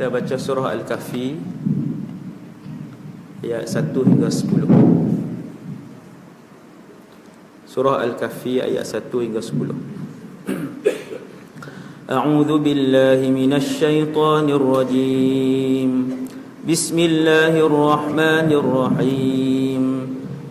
Saya baca surah Al-Kahfi ayat 1 hingga 10. Surah Al-Kahfi ayat 1 hingga 10. A'udzu billahi minasy syaithanir rajim. Bismillahirrahmanirrahim.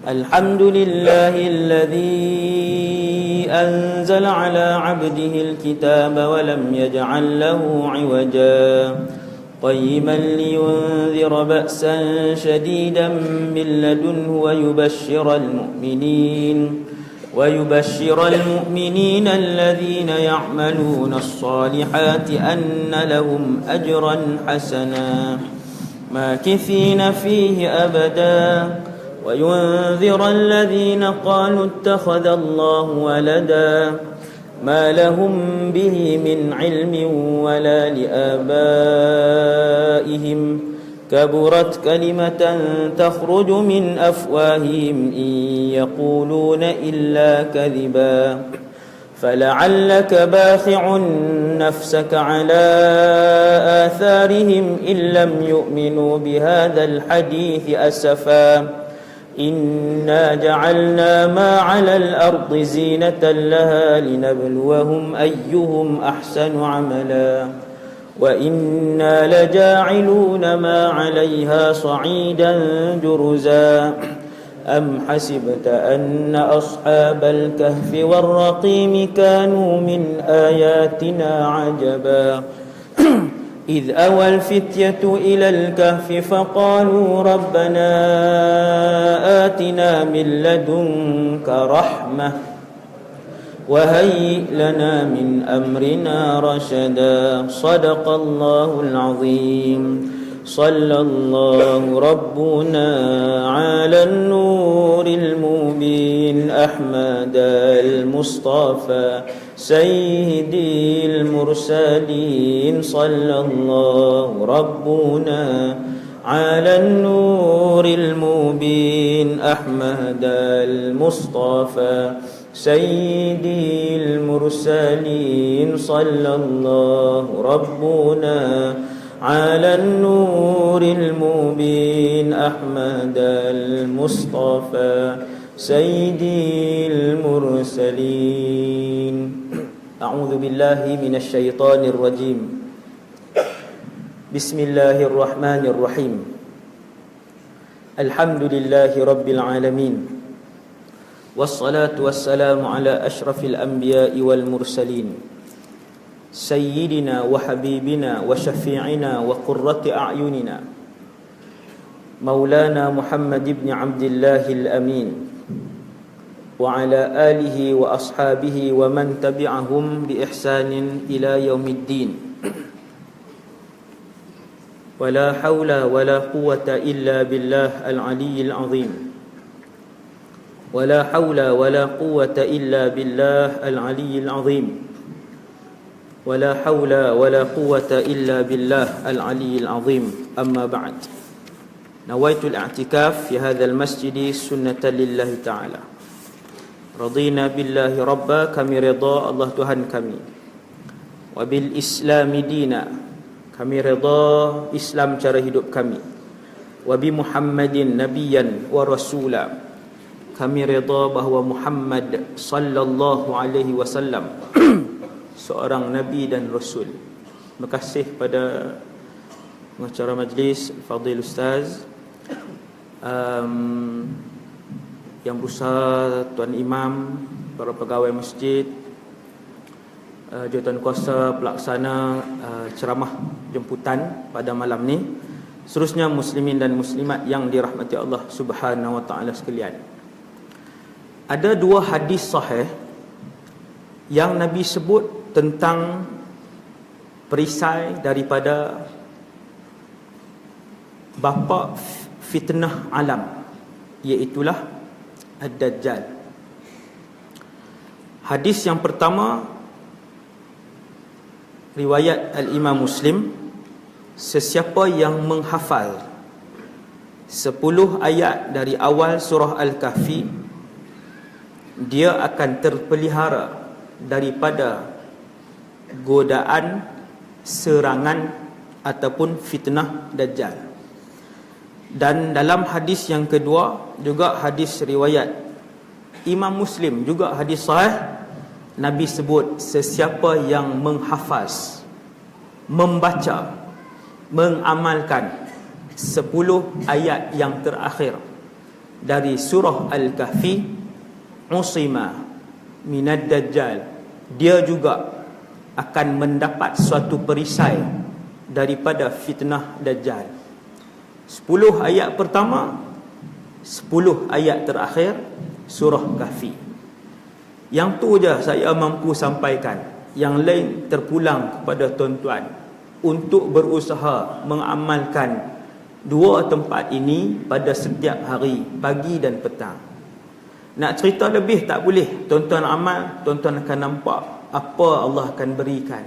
Alhamdulillahilladzi anzala 'ala 'abdihi al-kitaba wa lam yaj'al lahu 'iwaja. قيما لينذر بأسا شديدا من لدنه ويبشر المؤمنين الذين يعملون الصالحات أن لهم أجرا حسنا ماكثين فيه أبدا وينذر الذين قالوا اتخذ الله ولدا ما لهم به من علم ولا لآبائهم كبرت كلمة تخرج من أفواههم إن يقولون إلا كذبا فلعلك باخع نفسك على آثارهم إن لم يؤمنوا بهذا الحديث أسفا إنا جعلنا ما على الأرض زينة لها لنبلوهم أيهم أحسن عملا وإنا لجاعلون ما عليها صعيدا جرزا أم حسبت أن أصحاب الكهف والرقيم كانوا من آياتنا عجبا إذ أوى الفتية إلى الكهف فقالوا ربنا آتنا من لدنك رحمة وهيئ لنا من أمرنا رشدا صدق الله العظيم صلى الله ربنا على النور المبين أحمد المصطفى سيدي المرسلين صلى الله ربنا على النور المبين أحمد المصطفى سيدي المرسلين صلى الله ربنا على النور المبين أحمد المصطفى سيدي المرسلين. أعوذ بالله من الشيطان الرجيم. بسم الله الرحمن الرحيم. الحمد لله رب العالمين والصلاة والسلام على أشرف الأنبياء والمرسلين سيدنا وحبيبنا وشفيعنا وقرة أعيننا مولانا محمد بن عبد الله الأمين وعلى آله وأصحابه ومن تبعهم بإحسان إلى يوم الدين ولا حول ولا قوة إلا بالله العلي العظيم ولا حول ولا قوة إلا بالله العلي العظيم ولا حول ولا قوة إلا بالله العلي العظيم أما بعد نويت الاعتكاف في هذا المسجد سنة لله تعالى رضينا بالله ربا kami reda Allah Tuhan kami وبالإسلام دينا kami reda Islam cara hidup kami وبمحمد نبيا ورسولا kami reda bahawa Muhammad sallallahu alaihi wasallam seorang nabi dan rasul. Terima kasih pada pengacara majlis Fadil Ustaz yang berusaha, Tuan Imam, para pegawai masjid, jawatan kuasa pelaksana ceramah jemputan pada malam ni, seterusnya muslimin dan muslimat yang dirahmati Allah Subhanahu wa taala sekalian. Ada dua hadis sahih yang Nabi sebut tentang perisai daripada bapa fitnah alam, iaitulah Ad-Dajjal. Hadis yang pertama riwayat Al-Imam Muslim, sesiapa yang menghafal 10 ayat dari awal surah Al-Kahfi, dia akan terpelihara daripada godaan serangan ataupun fitnah Dajjal. Dan dalam hadis yang kedua, juga hadis riwayat Imam Muslim, juga hadis sahih, Nabi sebut sesiapa yang menghafaz, membaca, mengamalkan 10 ayat yang terakhir dari surah Al-Kahfi, usima minad Dajjal, dia juga akan mendapat suatu perisai daripada fitnah Dajjal. 10 ayat pertama, 10 ayat terakhir surah Kahfi. Yang tu je saya mampu sampaikan. Yang lain terpulang kepada tuan-tuan untuk berusaha mengamalkan 2 tempat ini pada setiap hari, pagi dan petang. Nak cerita lebih tak boleh. Tuan-tuan amal, tuan-tuan akan nampak apa Allah akan berikan.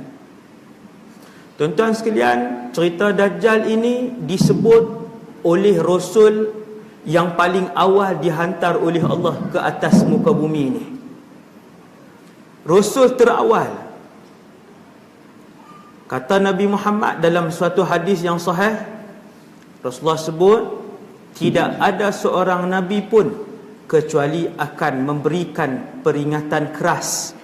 Tuan-tuan sekalian, cerita Dajjal ini disebut oleh Rasul yang paling awal dihantar oleh Allah ke atas muka bumi ini. Rasul terawal. Kata Nabi Muhammad dalam suatu hadis yang sahih, Rasulullah sebut, tidak ada seorang Nabi pun kecuali akan memberikan peringatan keras,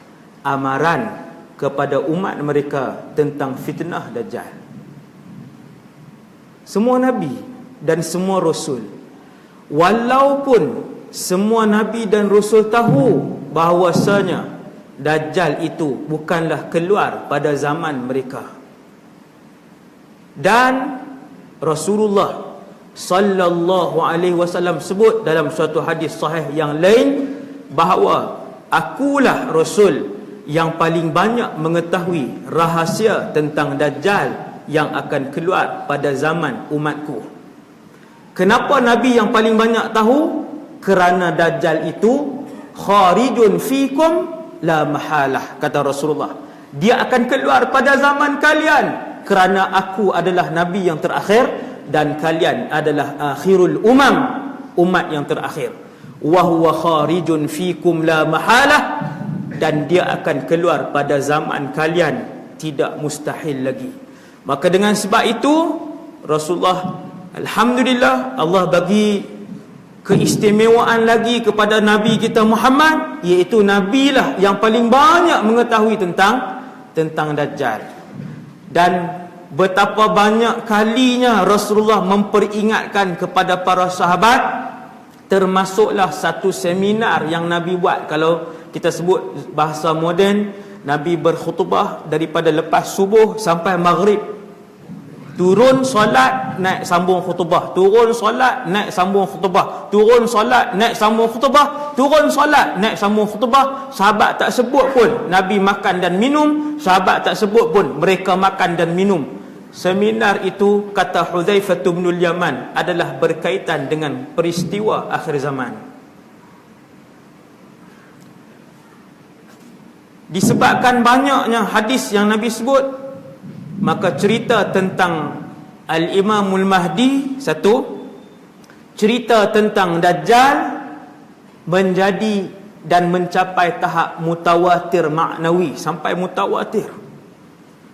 amaran kepada umat mereka tentang fitnah Dajjal. Semua Nabi dan semua Rasul, walaupun semua Nabi dan Rasul tahu bahawasanya Dajjal itu bukanlah keluar pada zaman mereka, dan Rasulullah sallallahu alaihi wasallam sebut dalam suatu hadis sahih yang lain bahawa akulah Rasul yang paling banyak mengetahui rahsia tentang Dajjal yang akan keluar pada zaman umatku. Kenapa Nabi yang paling banyak tahu? Kerana Dajjal itu kharijun fikum la mahalah, kata Rasulullah. Dia akan keluar pada zaman kalian kerana aku adalah Nabi yang terakhir dan kalian adalah akhirul umam, umat yang terakhir. Wa huwa kharijun fikum la mahalah, dan dia akan keluar pada zaman kalian, tidak mustahil lagi. Maka dengan sebab itu Rasulullah, alhamdulillah, Allah bagi keistimewaan lagi kepada Nabi kita Muhammad, iaitu Nabi lah yang paling banyak mengetahui tentang Dajjal. Dan betapa banyak kalinya Rasulullah memperingatkan kepada para sahabat, termasuklah satu seminar yang Nabi buat. Kalau kita sebut bahasa moden, Nabi berkhutbah daripada lepas subuh sampai maghrib. Turun solat, naik sambung khutbah. Turun solat, naik sambung khutbah. Turun solat, naik sambung khutbah. Turun solat, naik sambung khutbah. Sahabat tak sebut pun Nabi makan dan minum. Sahabat tak sebut pun mereka makan dan minum. Seminar itu, kata Hudzaifah bin Yaman, adalah berkaitan dengan peristiwa akhir zaman. Disebabkan banyaknya hadis yang Nabi sebut, maka cerita tentang Al-Imamul Mahdi satu, cerita tentang Dajjal menjadi dan mencapai tahap mutawatir maknawi, sampai mutawatir.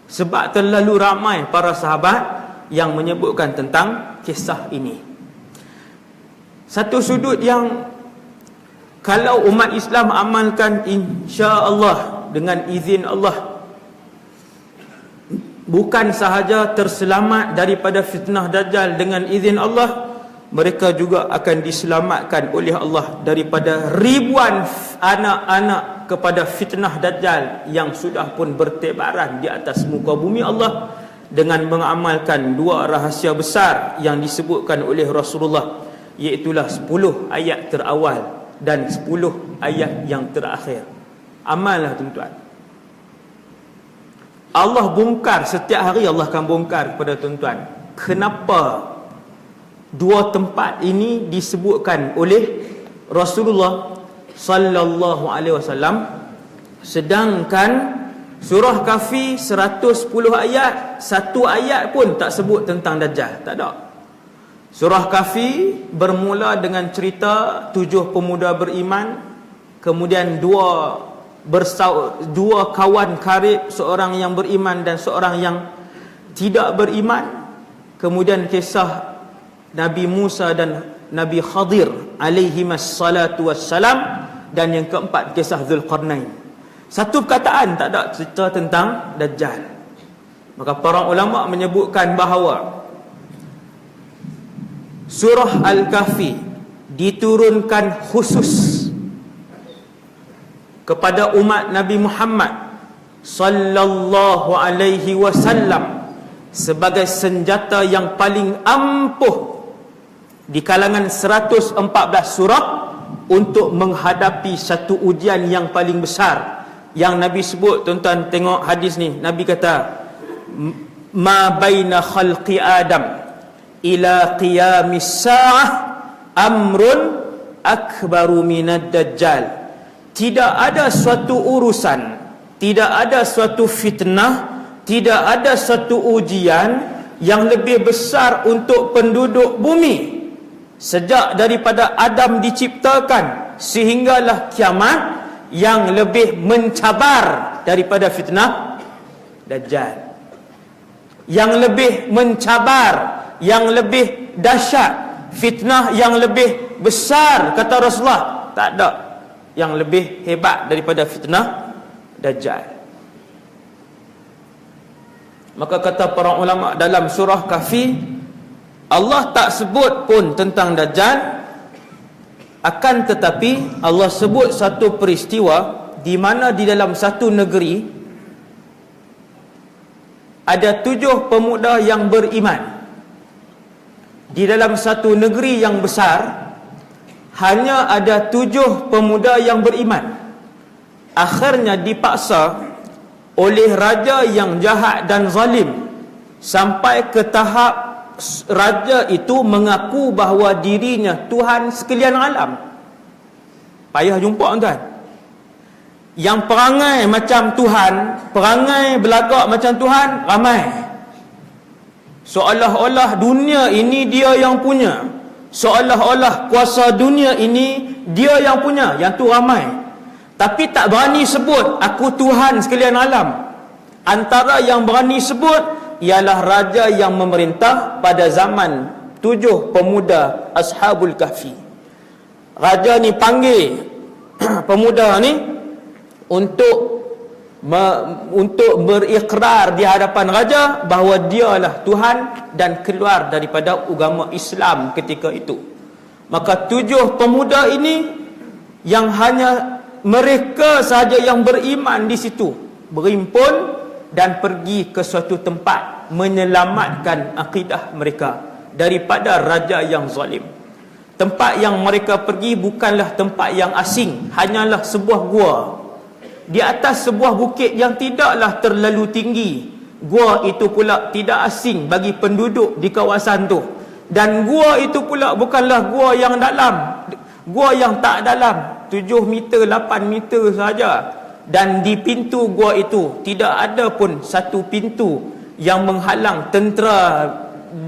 Sebab terlalu ramai para sahabat yang menyebutkan tentang kisah ini. Satu sudut yang kalau umat Islam amalkan, insya-Allah dengan izin Allah, bukan sahaja terselamat daripada fitnah Dajjal dengan izin Allah, mereka juga akan diselamatkan oleh Allah daripada ribuan anak-anak kepada fitnah Dajjal yang sudah pun bertebaran di atas muka bumi Allah, dengan mengamalkan 2 rahsia besar yang disebutkan oleh Rasulullah, iaitulah 10 ayat terawal dan 10 ayat yang terakhir. Amallah tuan-tuan. Allah bongkar, setiap hari Allah akan bongkar kepada tuan-tuan kenapa 2 tempat ini disebutkan oleh Rasulullah sallallahu alaihi wasallam, sedangkan surah Kahfi 110 ayat, 1 ayat pun tak sebut tentang Dajjal. Tak ada. Surah Kahfi bermula dengan cerita 7 pemuda beriman, kemudian 2 kawan karib, seorang yang beriman dan seorang yang tidak beriman. Kemudian kisah Nabi Musa dan Nabi Khadir alaihimas salatu wassalam. Dan yang keempat kisah Zulkarnain. Satu perkataan tak ada cerita tentang Dajjal. Maka para ulama menyebutkan bahawa surah Al-Kahfi diturunkan khusus kepada umat Nabi Muhammad sallallahu alaihi wasallam sebagai senjata yang paling ampuh di kalangan 114 surah untuk menghadapi satu ujian yang paling besar yang Nabi sebut. Tuan-tuan tengok hadis ni, Nabi kata ma baina khalqi Adam ila qiyamis sa'ah amrun akbaru minad dajjal. Tidak ada suatu urusan, tidak ada suatu fitnah, tidak ada suatu ujian yang lebih besar untuk penduduk bumi sejak daripada Adam diciptakan sehinggalah kiamat, yang lebih mencabar daripada fitnah Dajjal, yang lebih mencabar, yang lebih dahsyat, fitnah yang lebih besar, kata Rasulullah. Tak ada yang lebih hebat daripada fitnah Dajjal. Maka kata para ulama dalam surah Kahfi, Allah tak sebut pun tentang Dajjal, akan tetapi Allah sebut satu peristiwa di mana di dalam satu negeri ada 7 pemuda yang beriman. Di dalam satu negeri yang besar hanya ada 7 pemuda yang beriman. Akhirnya dipaksa oleh raja yang jahat dan zalim sampai ke tahap raja itu mengaku bahawa dirinya Tuhan sekalian alam. Payah jumpa tuan. Yang perangai macam Tuhan, perangai belagak macam Tuhan ramai. Seolah-olah dunia ini dia yang punya, seolah-olah kuasa dunia ini dia yang punya, yang tu ramai. Tapi tak berani sebut aku Tuhan sekalian alam. Antara yang berani sebut ialah raja yang memerintah pada zaman 7 pemuda Ashabul Kahfi. Raja ni panggil pemuda ni untuk berikrar di hadapan raja bahawa dialah Tuhan dan keluar daripada agama Islam ketika itu. Maka 7 pemuda ini yang hanya mereka sahaja yang beriman di situ berhimpun dan pergi ke suatu tempat menyelamatkan akidah mereka daripada raja yang zalim. Tempat yang mereka pergi bukanlah tempat yang asing, hanyalah sebuah gua di atas sebuah bukit yang tidaklah terlalu tinggi. Gua itu pula tidak asing bagi penduduk di kawasan tu, dan gua itu pula bukanlah gua yang dalam, gua yang tak dalam, 7 meter 8 meter saja. Dan di pintu gua itu tidak ada pun satu pintu yang menghalang tentera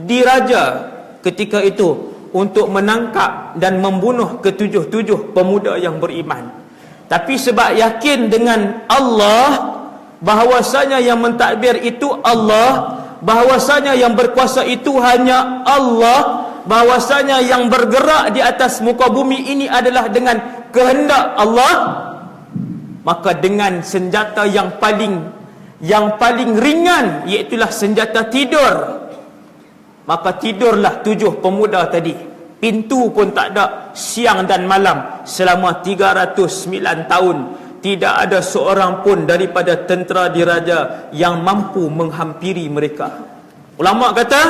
diraja ketika itu untuk menangkap dan membunuh ke-7 pemuda yang beriman. Tapi sebab yakin dengan Allah, bahawasanya yang mentadbir itu Allah, bahawasanya yang berkuasa itu hanya Allah, bahawasanya yang bergerak di atas muka bumi ini adalah dengan kehendak Allah, maka dengan senjata yang paling ringan, iaitulah senjata tidur, maka tidurlah 7 pemuda tadi. Pintu pun tak ada, siang dan malam selama 309 tahun tidak ada seorang pun daripada tentera diraja yang mampu menghampiri mereka. Ulama kata,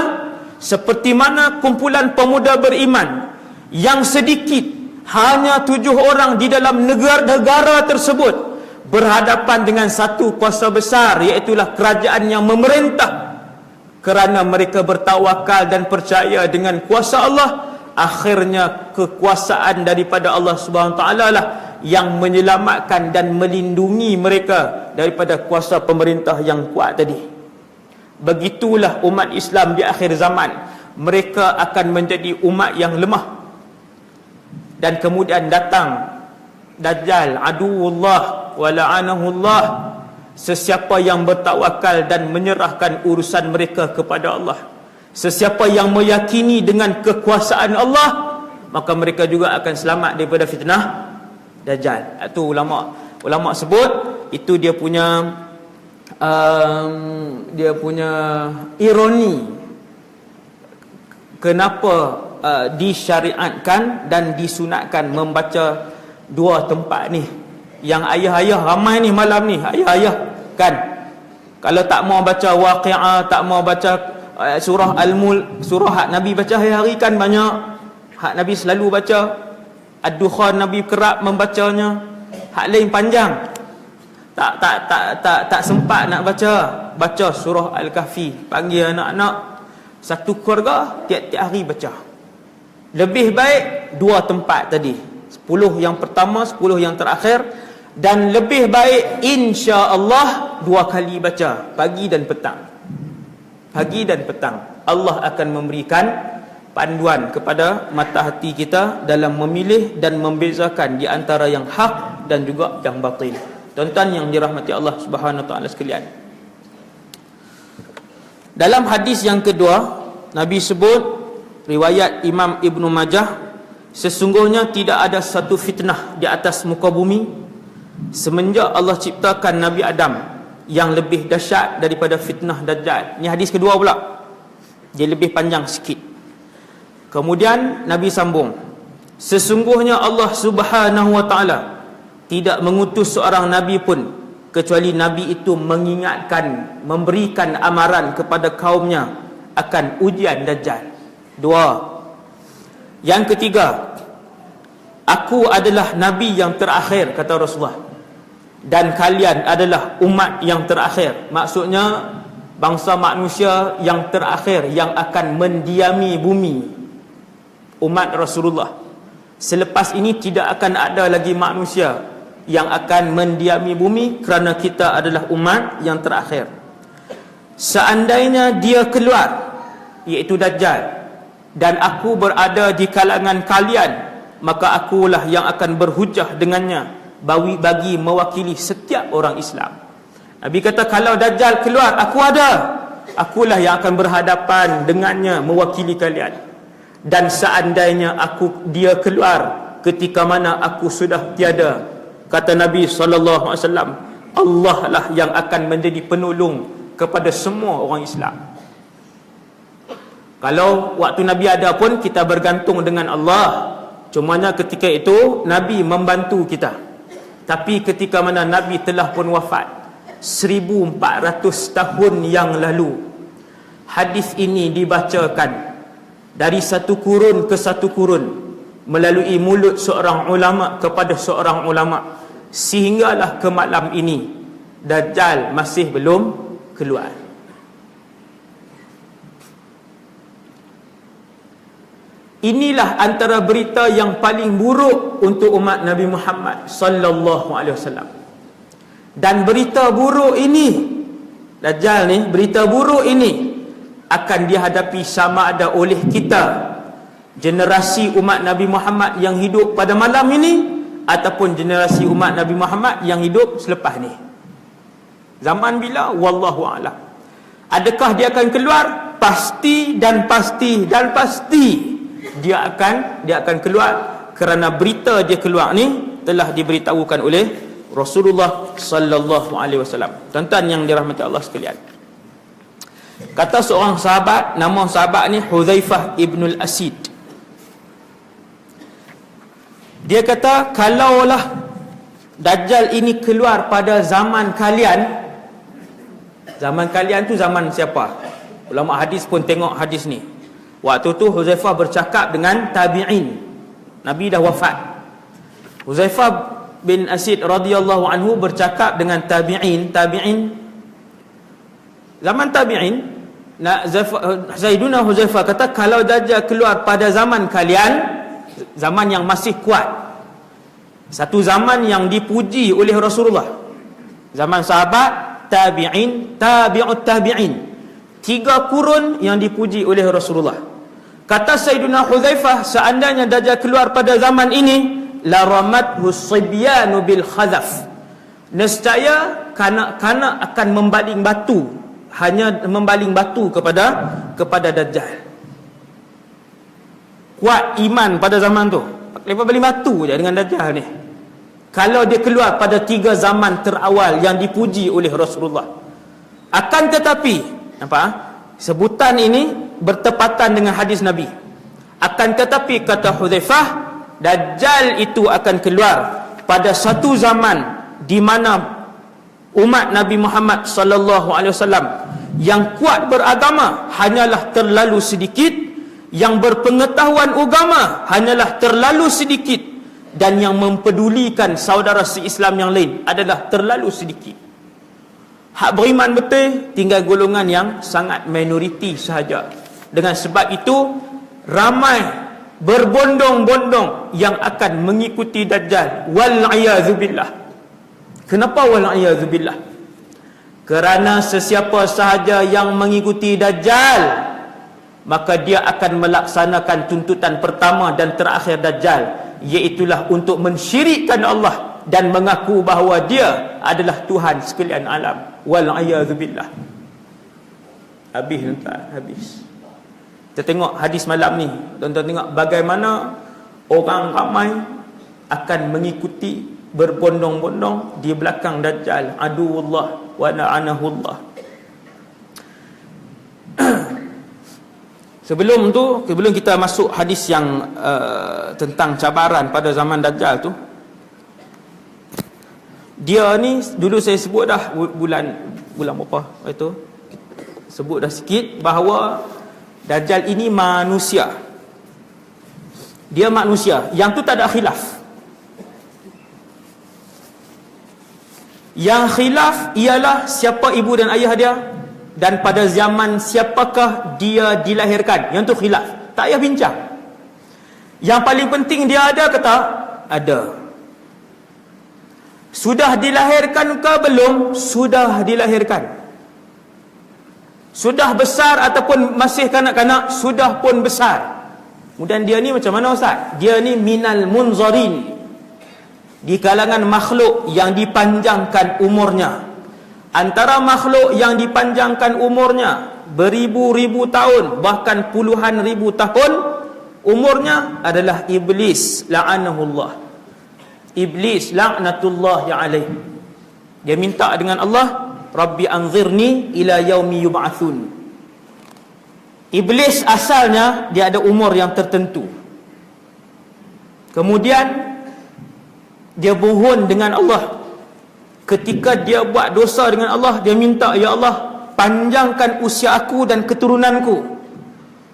seperti mana kumpulan pemuda beriman yang sedikit, hanya 7 orang di dalam negara tersebut berhadapan dengan satu kuasa besar, iaitulah kerajaan yang memerintah. Kerana mereka bertawakal dan percaya dengan kuasa Allah, akhirnya kekuasaan daripada Allah Subhanahu Wa Taala lah yang menyelamatkan dan melindungi mereka daripada kuasa pemerintah yang kuat tadi. Begitulah umat Islam di akhir zaman, mereka akan menjadi umat yang lemah. Dan kemudian datang Dajjal, aduwullah wa la'anahullah, sesiapa yang bertawakal dan menyerahkan urusan mereka kepada Allah, sesiapa yang meyakini dengan kekuasaan Allah, maka mereka juga akan selamat daripada fitnah Dajjal. Itu ulama sebut itu dia punya ironi kenapa disyariatkan dan disunatkan membaca dua tempat ni. Yang ayah-ayah ramai ni malam ni, ayah-ayah kan, kalau tak mau baca Waqi'ah, tak mau baca surah Al-Mulk, surah hak Nabi baca hari-hari kan banyak, hak Nabi selalu baca. Ad-Dukhan Nabi kerap membacanya, hak lain panjang, tak sempat nak baca surah Al-Kahfi. Panggil anak-anak satu keluarga tiap-tiap hari baca. Lebih baik dua tempat tadi, 10 yang pertama, 10 yang terakhir. Dan lebih baik insya-Allah 2 kali baca, pagi dan petang. Pagi dan petang. Allah akan memberikan panduan kepada mata hati kita dalam memilih dan membezakan di antara yang hak dan juga yang batil. Tuan-tuan yang dirahmati Allah Subhanahu wa taala sekalian. Dalam hadis yang kedua, Nabi sebut, riwayat Imam Ibnu Majah, sesungguhnya tidak ada satu fitnah di atas muka bumi semenjak Allah ciptakan Nabi Adam yang lebih dahsyat daripada fitnah Dajjal. Ini hadis kedua pula, dia lebih panjang sikit. Kemudian Nabi sambung, sesungguhnya Allah Subhanahu wa taala tidak mengutus seorang Nabi pun kecuali Nabi itu mengingatkan, memberikan amaran kepada kaumnya akan ujian Dajjal. 2. Yang ketiga, aku adalah Nabi yang terakhir, kata Rasulullah, dan kalian adalah umat yang terakhir. Maksudnya bangsa manusia yang terakhir yang akan mendiami bumi, umat Rasulullah. Selepas ini tidak akan ada lagi manusia yang akan mendiami bumi kerana kita adalah umat yang terakhir. Seandainya dia keluar, iaitu Dajjal, dan aku berada di kalangan kalian, maka akulah yang akan berhujah dengannya bagi mewakili setiap orang Islam. Nabi kata kalau Dajjal keluar, aku ada, akulah yang akan berhadapan dengannya mewakili kalian. Dan seandainya dia keluar ketika mana aku sudah tiada, kata Nabi SAW, Allah lah yang akan menjadi penolong kepada semua orang Islam. Kalau waktu Nabi ada pun kita bergantung dengan Allah, cumanya ketika itu Nabi membantu kita. Tapi ketika mana Nabi telah pun wafat 1400 tahun yang lalu, hadis ini dibacakan dari satu kurun ke satu kurun melalui mulut seorang ulama kepada seorang ulama, sehinggalah ke malam ini Dajjal masih belum keluar. Inilah antara berita yang paling buruk untuk umat Nabi Muhammad sallallahu alaihi wasallam. Dan berita buruk ini, Dajjal ni, berita buruk ini akan dihadapi sama ada oleh kita, generasi umat Nabi Muhammad yang hidup pada malam ini, ataupun generasi umat Nabi Muhammad yang hidup selepas ni. Zaman bila? Wallahu a'lam. Adakah dia akan keluar? Pasti dan pasti dan pasti dia akan keluar, kerana berita dia keluar ni telah diberitahukan oleh Rasulullah sallallahu alaihi wasallam. Tuan-tuan yang dirahmati Allah sekalian, kata seorang sahabat, nama sahabat ni Hudzaifah ibnul Asid. Dia kata, kalaulah Dajjal ini keluar pada zaman kalian. Zaman kalian tu zaman siapa? Ulama hadis pun tengok hadis ni. Waktu tu Hudzaifah bercakap dengan tabi'in. Nabi dah wafat. Hudzaifah bin Asid radhiyallahu anhu bercakap dengan tabi'in. Zaman tabi'in, Zaiduna Hudzaifah kata, kalau Dajjal keluar pada zaman kalian, zaman yang masih kuat, satu zaman yang dipuji oleh Rasulullah, zaman sahabat, tabi'in, tabi'ut tabi'in, 3 kurun yang dipuji oleh Rasulullah. Kata Sayyiduna Hudzaifah, seandainya Dajjal keluar pada zaman ini, la ramathu sibyanu bil khazaf, nescaya kanak-kanak akan membaling batu, hanya membaling batu kepada Dajjal. Kuat iman pada zaman tu, lepas baling batu je dengan Dajjal ni. Kalau dia keluar pada 3 zaman terawal yang dipuji oleh Rasulullah. Akan tetapi, nampak? Sebutan ini bertepatan dengan hadis Nabi. Akan tetapi, kata Hudzaifah, Dajjal itu akan keluar pada satu zaman di mana umat Nabi Muhammad sallallahu alaihi wasallam yang kuat beragama hanyalah terlalu sedikit, yang berpengetahuan agama hanyalah terlalu sedikit, dan yang mempedulikan saudara se-Islam yang lain adalah terlalu sedikit. Hak beriman betul tinggal golongan yang sangat minoriti sahaja. Dengan sebab itu ramai berbondong-bondong yang akan mengikuti Dajjal. Wal-'iyadzubillah. Kenapa wal-'iyadzubillah? Kerana sesiapa sahaja yang mengikuti Dajjal, maka dia akan melaksanakan tuntutan pertama dan terakhir Dajjal, iaitulah untuk mensyirikkan Allah dan mengaku bahawa dia adalah Tuhan sekalian alam. Wal-'iyadzubillah. Habis tuan, habis. Kita tengok hadis malam ni, tuan-tuan tengok bagaimana orang ramai akan mengikuti berbondong-bondong di belakang Dajjal, aduwullah wa la'anahullah. Sebelum kita masuk hadis yang tentang cabaran pada zaman Dajjal tu, dia ni dulu saya sebut dah bulan berapa itu, sebut dah sikit bahawa Dajjal ini manusia. Dia manusia, yang tu tak ada khilaf. Yang khilaf ialah siapa ibu dan ayah dia, dan pada zaman siapakah dia dilahirkan. Yang tu khilaf, tak payah bincang. Yang paling penting dia ada ke tak? Ada. Sudah dilahirkan ke belum? Sudah dilahirkan. Sudah besar ataupun masih kanak-kanak? Sudah pun besar. Kemudian dia ni macam mana Ustaz? Dia ni minal munzarin, di kalangan makhluk yang dipanjangkan umurnya. Antara makhluk yang dipanjangkan umurnya beribu-ribu tahun, bahkan puluhan ribu tahun umurnya adalah Iblis, la'anahullah. Iblis laknatullahi alaih. Dia minta dengan Allah, Rabbi anzirni ila yaumi yub'atsun. Iblis asalnya dia ada umur yang tertentu. Kemudian dia mohon dengan Allah. Ketika dia buat dosa dengan Allah, dia minta, ya Allah, panjangkan usia aku dan keturunanku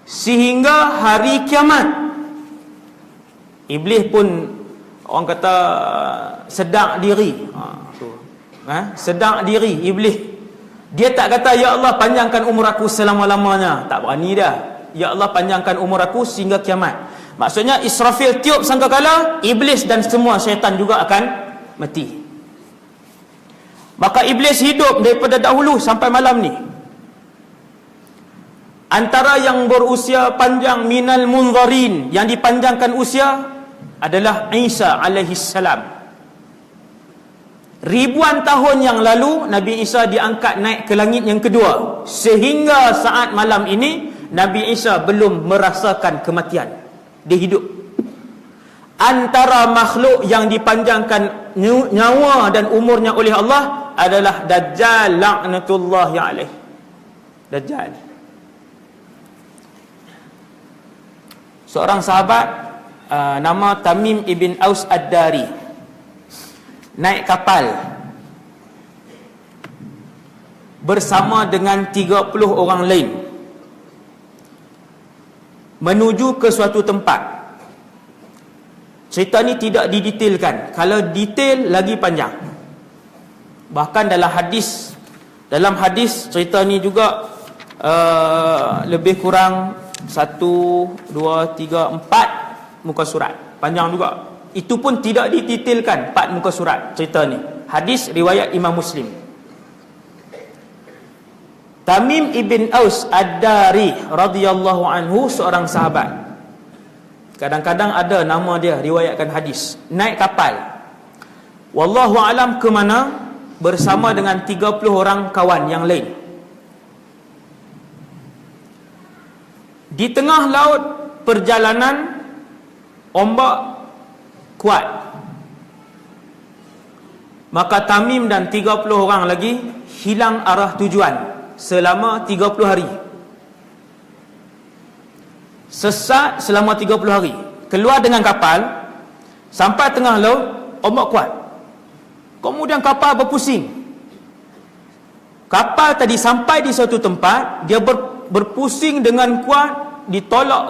sehingga hari kiamat. Iblis pun orang kata sedar diri. Sedar diri Iblis. Dia tak kata, ya Allah panjangkan umur aku selama-lamanya. Tak berani dah. Ya Allah panjangkan umur aku sehingga kiamat. Maksudnya Israfil tiup sangkakala, Iblis dan semua syaitan juga akan mati. Maka Iblis hidup daripada dahulu sampai malam ni. Antara yang berusia panjang minal munzarin, yang dipanjangkan usia adalah Isa alaihi salam. Ribuan tahun yang lalu Nabi Isa diangkat naik ke langit yang kedua. Sehingga saat malam ini Nabi Isa belum merasakan kematian. Dia hidup. Antara makhluk yang dipanjangkan nyawa dan umurnya oleh Allah adalah Dajjal laknatullahi alaih. Dajjal. Seorang sahabat nama Tamim ibn Aus ad-Dari naik kapal bersama dengan 30 orang lain menuju ke suatu tempat. Cerita ni tidak didetailkan. Kalau detail lagi panjang. Bahkan dalam hadis cerita ni juga lebih kurang 1, 2, 3, 4 muka surat. Panjang juga. Itu pun tidak didetailkan 4 muka surat cerita ni. Hadis riwayat Imam Muslim. Tamim ibn Aus ad-Dari radhiyallahu anhu seorang sahabat. Kadang-kadang ada nama dia riwayatkan hadis. Naik kapal. Wallahu alam ke mana? bersama dengan 30 orang kawan yang lain. Di tengah laut perjalanan, ombak kuat. Maka Tamim dan 30 orang lagi hilang arah tujuan selama 30 hari. Sesat selama 30 hari. Keluar dengan kapal, sampai tengah laut, ombak kuat. Kemudian kapal berpusing. Kapal tadi sampai di suatu tempat, dia berpusing dengan kuat, ditolak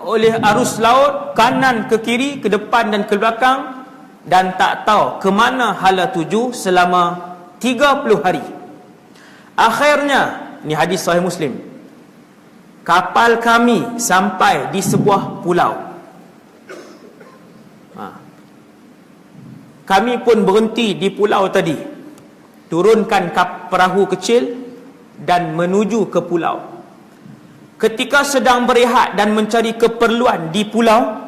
oleh arus laut, kanan ke kiri, ke depan dan ke belakang, dan tak tahu ke mana hala tuju selama 30 hari. Akhirnya, ni hadis Sahih Muslim, kapal kami sampai di sebuah pulau. Kami pun berhenti di pulau tadi, turunkan perahu kecil dan menuju ke pulau. Ketika sedang berehat dan mencari keperluan di pulau,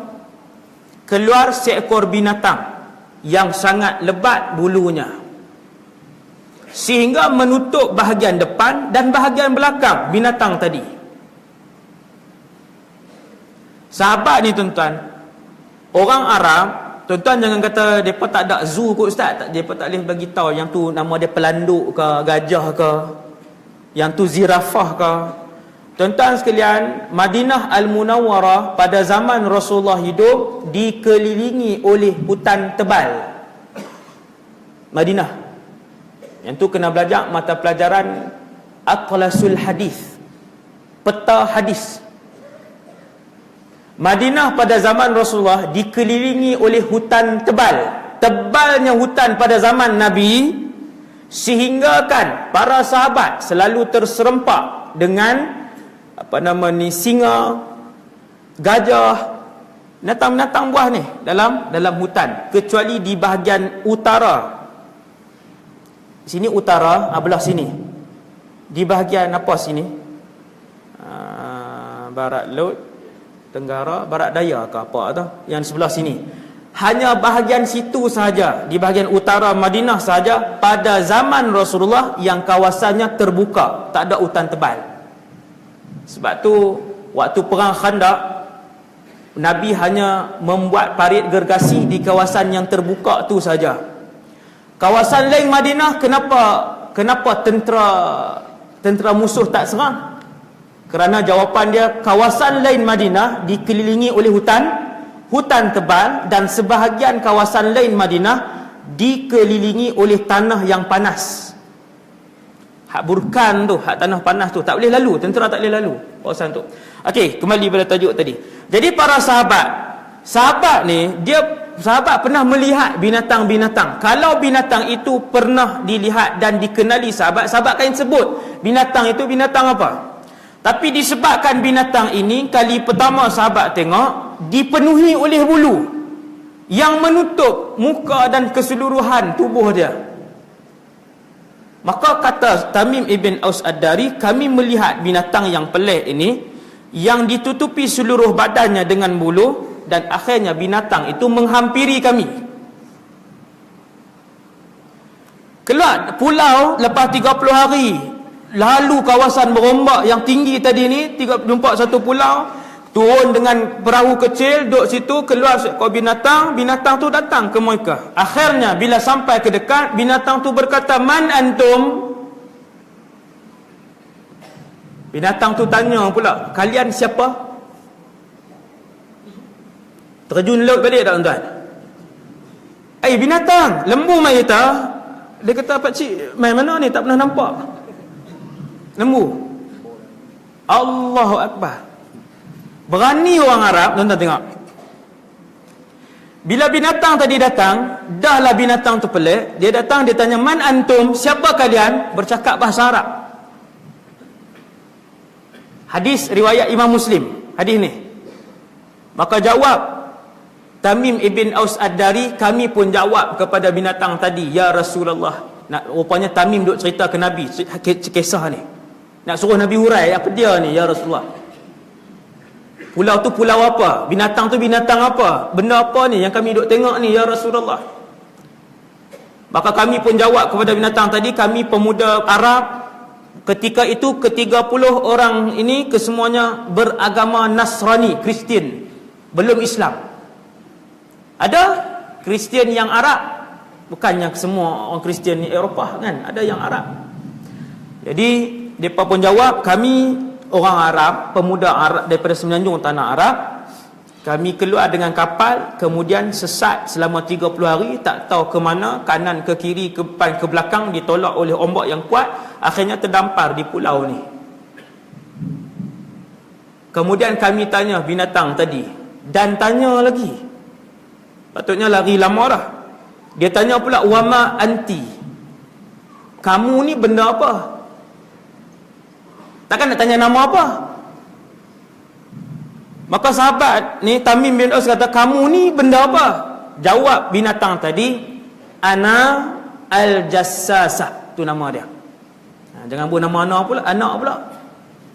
keluar seekor binatang yang sangat lebat bulunya, sehingga menutup bahagian depan dan bahagian belakang binatang tadi. Sahabat ni tuan-tuan, orang Arab, tuan-tuan jangan kata mereka tak ada zoo kot ustaz, mereka tak boleh bagi tahu yang tu nama dia pelanduk ke, gajah ke, yang tu zirafah ke. Tuan-tuan sekalian, Madinah Al-Munawwarah pada zaman Rasulullah hidup dikelilingi oleh hutan tebal. Madinah, yang tu kena belajar mata pelajaran Atlasul Hadis, peta hadis. Madinah pada zaman Rasulullah dikelilingi oleh hutan tebal. Tebalnya hutan pada zaman Nabi, sehingga kan para sahabat selalu terserempak dengan singa, gajah, binatang-binatang buah ni dalam hutan, kecuali di bahagian utara. Sini utara, belah sini. Di bahagian sini? Barat laut, tenggara, barat daya ke apa tu, yang sebelah sini. Hanya bahagian situ sahaja, di bahagian utara Madinah sahaja pada zaman Rasulullah yang kawasannya terbuka, tak ada hutan tebal. Sebab tu waktu perang Khandaq, Nabi hanya membuat parit gergasi di kawasan yang terbuka tu saja. Kawasan lain Madinah, kenapa tentera musuh tak serang? Kerana jawapan dia, kawasan lain Madinah dikelilingi oleh hutan tebal, dan sebahagian kawasan lain Madinah dikelilingi oleh tanah yang panas. Hak burkan tu, hak tanah panas tu, tak boleh lalu, tentera tak boleh lalu kawasan tu. Okey, kembali pada tajuk tadi. Jadi para sahabat ni, sahabat pernah melihat binatang-binatang. Kalau binatang itu pernah dilihat dan dikenali sahabat akan sebut binatang itu binatang apa. Tapi disebabkan binatang ini kali pertama sahabat tengok dipenuhi oleh bulu yang menutup muka dan keseluruhan tubuh dia, maka kata Tamim ibn Aus Ad-Dari, kami melihat binatang yang pelik ini yang ditutupi seluruh badannya dengan bulu, dan akhirnya binatang itu menghampiri kami. Keluar pulau lepas 30 hari, lalu kawasan berombak yang tinggi tadi ni, jumpa satu pulau, turun dengan perahu kecil, duduk situ, keluar seekor binatang tu datang ke mereka. Akhirnya bila sampai ke dekat, binatang tu berkata, "Man antum?" Binatang tu tanya pula, "Kalian siapa?" Terjun laut balik tak tuan-tuan? Binatang, lembu mai kita. Dia kata, "Pakcik, mai mana ni? Tak pernah nampak lembu." Allahu Akbar. Berani orang Arab, tuan-tuan tengok. Bila binatang tadi datang, dahlah binatang tu pelik. Dia datang, dia tanya, "Man antum?" Siapa kalian? Bercakap bahasa Arab. Hadis riwayat Imam Muslim, hadis ni. Maka jawab Tamim ibn Aus Ad-Dari, kami pun jawab kepada binatang tadi, "Ya Rasulullah." Rupanya Tamim duk cerita ke Nabi kisah ni. Nak suruh Nabi hurai apa dia ni, "Ya Rasulullah, pulau tu pulau apa? Binatang tu binatang apa? Benda apa ni yang kami duk tengok ni, ya Rasulullah?" Maka kami pun jawab kepada binatang tadi, kami pemuda Arab. Ketika itu ke-30 orang ini kesemuanya beragama Nasrani, Kristian, belum Islam. Ada Kristian yang Arab, bukannya semua orang Kristian di Eropah kan, ada yang Arab. Jadi mereka pun jawab, kami orang Arab, pemuda Arab daripada semenanjung tanah Arab. Kami keluar dengan kapal, kemudian sesat selama 30 hari, tak tahu ke mana, kanan ke kiri, ke depan ke belakang, ditolak oleh ombak yang kuat, akhirnya terdampar di pulau ni. Kemudian kami tanya binatang tadi, dan tanya lagi, patutnya lari lama dah. Dia tanya pula, wama anti, kamu ni benda apa? Takkan nak tanya nama apa? Maka sahabat ni Tamim bin Aus kata, kamu ni benda apa? Jawab binatang tadi, ana al-jassasah, tu nama dia. Jangan buat nama anak pula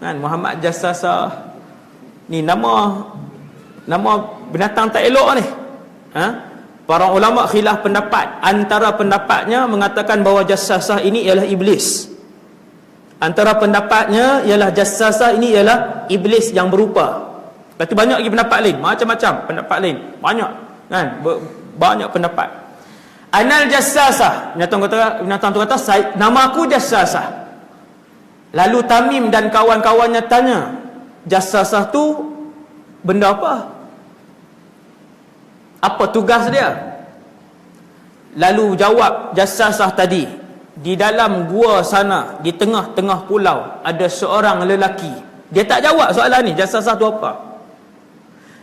kan, Muhammad Jassasah ni nama binatang tak elok ni. Para ulama khilaf pendapat. Antara pendapatnya mengatakan bahawa Jassasah ini ialah iblis. Antara pendapatnya ialah Jassasah ini ialah iblis yang berupa. Lepas tu banyak lagi pendapat lain, macam-macam pendapat lain, banyak kan, banyak pendapat. Anal Jassasah, binatang tu kata, nama aku Jassasah. Lalu Tamim dan kawan-kawannya tanya, Jassasah tu benda apa? Apa tugas dia? Lalu jawab Jassasah tadi, di dalam gua sana, di tengah-tengah pulau, ada seorang lelaki. Dia tak jawab soalan ni, Jassasah tu apa?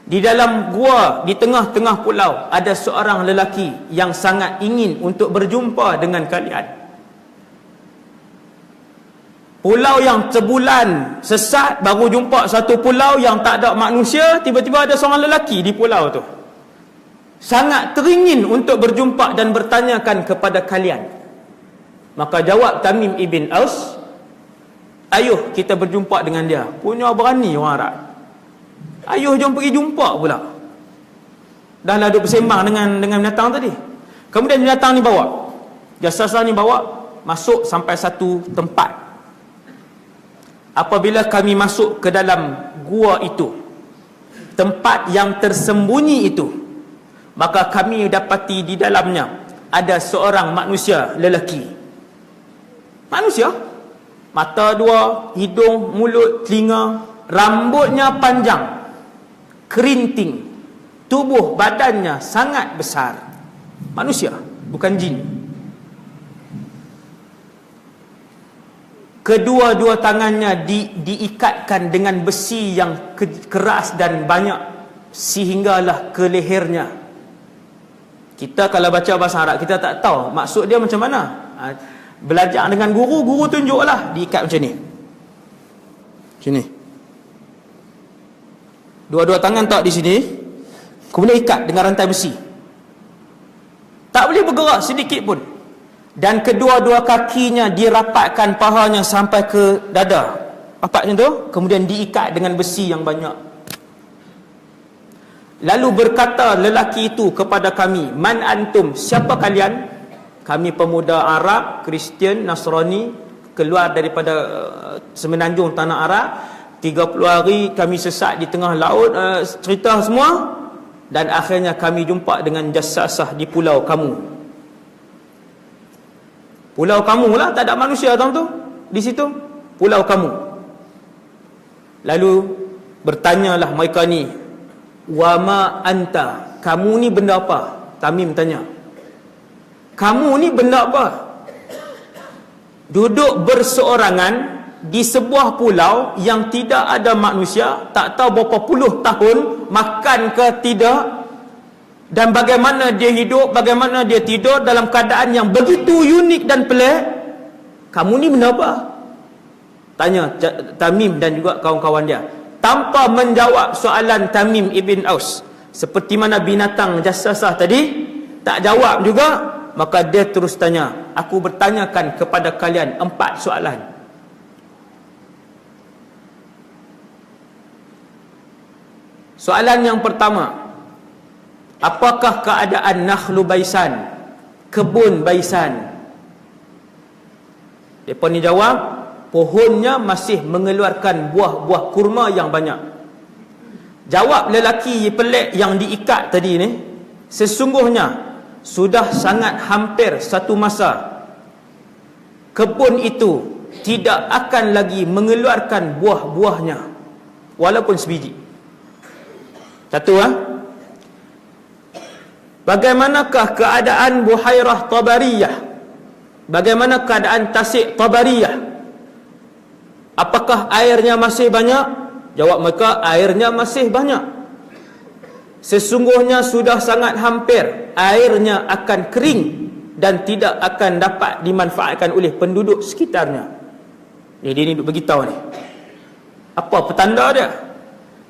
Di dalam gua, di tengah-tengah pulau, ada seorang lelaki yang sangat ingin untuk berjumpa dengan kalian. Pulau yang sebulan sesat, baru jumpa satu pulau yang tak ada manusia, tiba-tiba ada seorang lelaki di pulau tu. Sangat teringin untuk berjumpa dan bertanyakan kepada kalian. Maka jawab Tamim ibn Aus, ayuh kita berjumpa dengan dia. Punya berani orang Arab. Ayuh jom pergi jumpa pula. Dah lah duduk bersembang dengan binatang tadi. Kemudian binatang ni bawa, Jassasah ni bawa masuk sampai satu tempat. Apabila kami masuk ke dalam gua itu, tempat yang tersembunyi itu, maka kami dapati di dalamnya ada seorang manusia lelaki. Manusia, mata dua, hidung, mulut, telinga, rambutnya panjang, kerinting, tubuh badannya sangat besar. Manusia, bukan jin. Kedua-dua tangannya diikatkan dengan besi yang keras dan banyak, sehinggalah ke lehernya. Kita kalau baca bahasa Arab, kita tak tahu maksud dia macam mana. Belajar dengan guru tunjuklah, diikat macam ni. Macam ni. Dua-dua tangan tak di sini, kemudian ikat dengan rantai besi. Tak boleh bergerak sedikit pun. Dan kedua-dua kakinya dirapatkan pahanya sampai ke dada. Rapat macam tu, kemudian diikat dengan besi yang banyak. Lalu berkata lelaki itu kepada kami, man antum, siapa kalian? Kami pemuda Arab, Kristian, Nasrani, keluar daripada semenanjung tanah Arab. 30 hari kami sesat di tengah laut, cerita semua. Dan akhirnya kami jumpa dengan Jassasah di pulau kamu. Pulau kamu lah, tak ada manusia tahu tu di situ. Pulau kamu. Lalu bertanyalah mereka ni, wama anta, kamu ni benda apa? Tamim tanya, kamu ni benda apa? Duduk berseorangan di sebuah pulau yang tidak ada manusia, tak tahu berapa puluh tahun, makan ke tidak, dan bagaimana dia hidup, bagaimana dia tidur dalam keadaan yang begitu unik dan pelik. Kamu ni benda apa? Tanya Tamim dan juga kawan-kawan dia. Tanpa menjawab soalan Tamim ibn Aus, seperti mana binatang Jassasah tadi tak jawab juga, maka dia terus tanya, aku bertanyakan kepada kalian 4 soalan. Soalan yang pertama, apakah keadaan Nakhlu Baisan? kebun Baisan. Mereka ni jawab, pohonnya masih mengeluarkan buah-buah kurma yang banyak. Jawab lelaki pelik yang diikat tadi ni, sesungguhnya sudah sangat hampir satu masa kebun itu tidak akan lagi mengeluarkan buah-buahnya walaupun sebiji. Satu bagaimanakah keadaan Buhairah Tabariyah? Bagaimana keadaan Tasik Tabariyah? Apakah airnya masih banyak? Jawab mereka, airnya masih banyak. Sesungguhnya sudah sangat hampir airnya akan kering dan tidak akan dapat dimanfaatkan oleh penduduk sekitarnya. Dia ni duk beritahu ni. Apa petanda dia?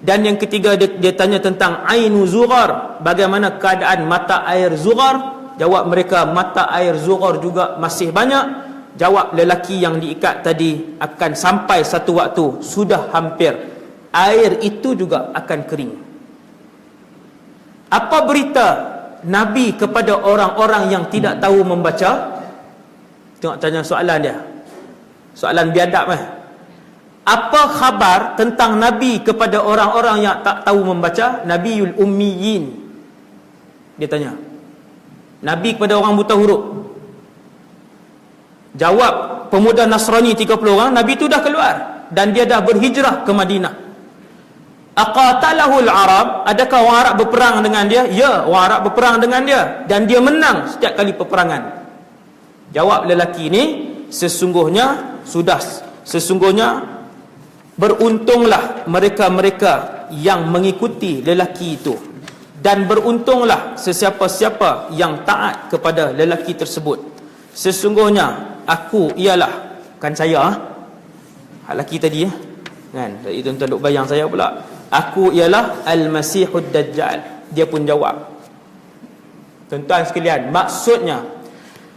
Dan yang ketiga dia tanya tentang Ainu Zughar, bagaimana keadaan mata air Zughar? Jawab mereka, mata air Zughar juga masih banyak. Jawab lelaki yang diikat tadi, akan sampai satu waktu, sudah hampir, air itu juga akan kering. Apa berita Nabi kepada orang-orang yang tidak tahu membaca? Tengok tanya soalan dia. Soalan biadab Apa khabar tentang Nabi kepada orang-orang yang tak tahu membaca? Nabiul Ummiyin. Dia tanya. Nabi kepada orang buta huruf. Jawab pemuda Nasrani 30 orang, Nabi itu dah keluar dan dia dah berhijrah ke Madinah. Aqatalahul Arab, adakah orang Arab berperang dengan dia? Ya, orang Arab berperang dengan dia dan dia menang setiap kali peperangan. Jawab lelaki ini, sesungguhnya beruntunglah mereka-mereka yang mengikuti lelaki itu, dan beruntunglah sesiapa-siapa yang taat kepada lelaki tersebut. Sesungguhnya aku ialah, kan saya lelaki tadi kan, tadi tuan-tuan duk bayang saya pula, aku ialah Al-Masihud Dajjal. Dia pun jawab. Tuan-tuan sekalian, maksudnya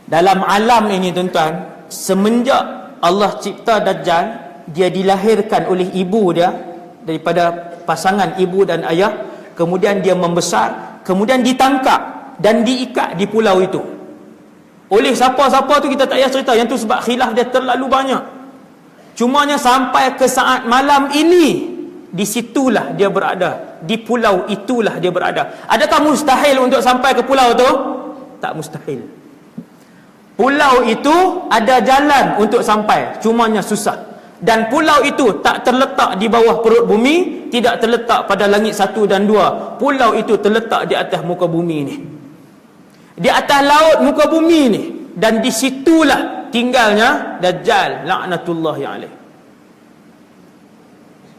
dalam alam ini tuan-tuan, semenjak Allah cipta Dajjal, dia dilahirkan oleh ibu dia daripada pasangan ibu dan ayah, kemudian dia membesar, kemudian ditangkap dan diikat di pulau itu. Oleh siapa-siapa tu kita tak payah cerita, yang tu sebab khilaf dia terlalu banyak. Cumanya sampai ke saat malam ini, di situlah dia berada, di pulau itulah dia berada. Adakah mustahil untuk sampai ke pulau tu? Tak mustahil. Pulau itu ada jalan untuk sampai, cumanya susah. Dan pulau itu tak terletak di bawah perut bumi, tidak terletak pada langit 1 dan 2. Pulau itu terletak di atas muka bumi ni, di atas laut muka bumi ni, dan di situlah tinggalnya Dajjal laknatullahi alaih.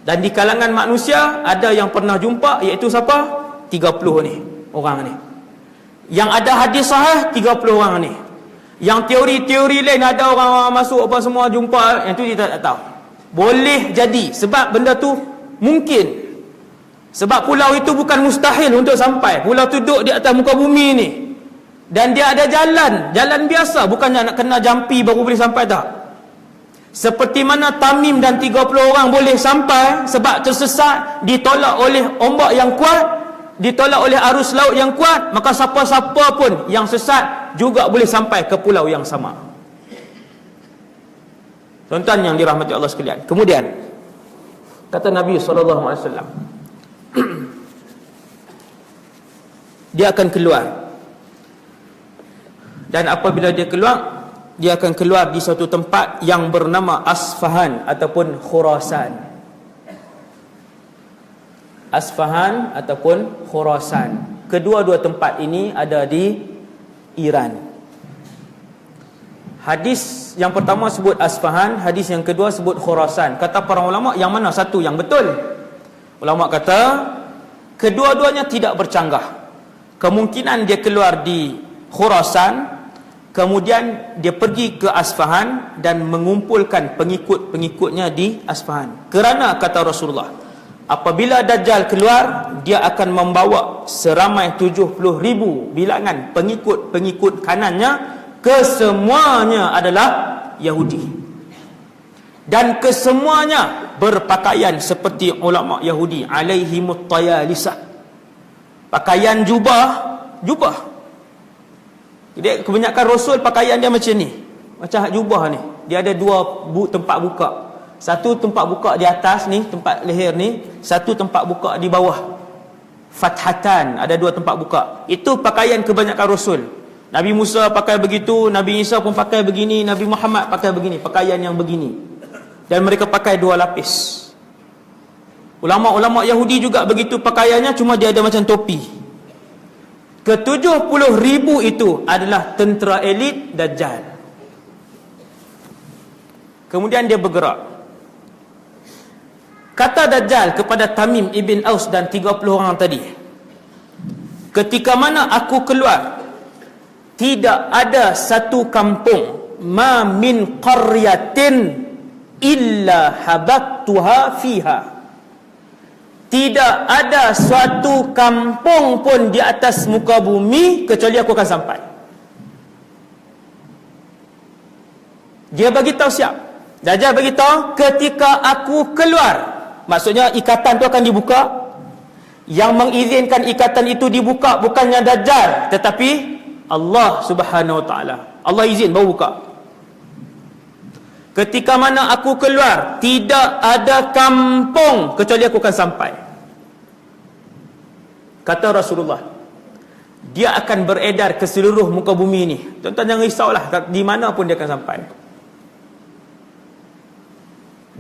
Dan di kalangan manusia ada yang pernah jumpa, iaitu siapa? 30 ni orang ni. Yang ada hadis sahih 30 orang ni. Yang teori-teori lain ada orang masuk apa semua jumpa, yang tu kita tak tahu. Boleh jadi sebab benda tu mungkin. Sebab pulau itu bukan mustahil untuk sampai. Pulau tu duduk di atas muka bumi ni. Dan dia ada jalan biasa, bukannya nak kena jampi baru boleh sampai, tak. Seperti mana Tamim dan 30 orang boleh sampai sebab tersesat, ditolak oleh ombak yang kuat, ditolak oleh arus laut yang kuat, maka siapa-siapa pun yang sesat juga boleh sampai ke pulau yang sama. Tuan-tuan yang dirahmati Allah sekalian. Kemudian kata Nabi SAW, dia akan keluar. Dan apabila dia keluar, dia akan keluar di suatu tempat yang bernama Asfahan ataupun Khurasan. Asfahan ataupun Khurasan. Kedua-dua tempat ini ada di Iran. Hadis yang pertama sebut Asfahan, hadis yang kedua sebut Khurasan. Kata para ulama, yang mana satu yang betul? Ulama kata kedua-duanya tidak bercanggah. Kemungkinan dia keluar di Khurasan, kemudian dia pergi ke Asfahan dan mengumpulkan pengikut-pengikutnya di Asfahan. Kerana kata Rasulullah, apabila Dajjal keluar, dia akan membawa seramai 70,000 bilangan pengikut-pengikut kanannya, kesemuanya adalah Yahudi. Dan kesemuanya berpakaian seperti ulama Yahudi, alaihimut tayalisah. Pakaian jubah. Jadi kebanyakan Rasul pakaian dia macam ni, macam jubah ni. Dia ada dua tempat buka. Satu tempat buka di atas ni, tempat leher ni. Satu tempat buka di bawah, fathatan, ada dua tempat buka. Itu pakaian kebanyakan Rasul. Nabi Musa pakai begitu, Nabi Isa pun pakai begini, Nabi Muhammad pakai begini, pakaian yang begini. Dan mereka pakai dua lapis. Ulama-ulama Yahudi juga begitu pakaiannya, cuma dia ada macam topi. Ke-70,000 itu adalah tentera elit Dajjal. Kemudian dia bergerak. Kata Dajjal kepada Tamim ibn Aus dan 30 orang tadi, ketika mana aku keluar, tidak ada satu kampung, ma min qaryatin illa habattuha fiha. Tidak ada suatu kampung pun di atas muka bumi kecuali aku akan sampai. Dia bagi tahu siap. Dajjal bagi tahu ketika aku keluar. Maksudnya ikatan tu akan dibuka. Yang mengizinkan ikatan itu dibuka bukannya Dajjal, tetapi Allah Subhanahu Wa Taala. Allah izin baru buka. Ketika mana aku keluar, tidak ada kampung kecuali aku akan sampai. Kata Rasulullah, dia akan beredar ke seluruh muka bumi ini. Tuan-tuan jangan risaulah, di mana pun dia akan sampai.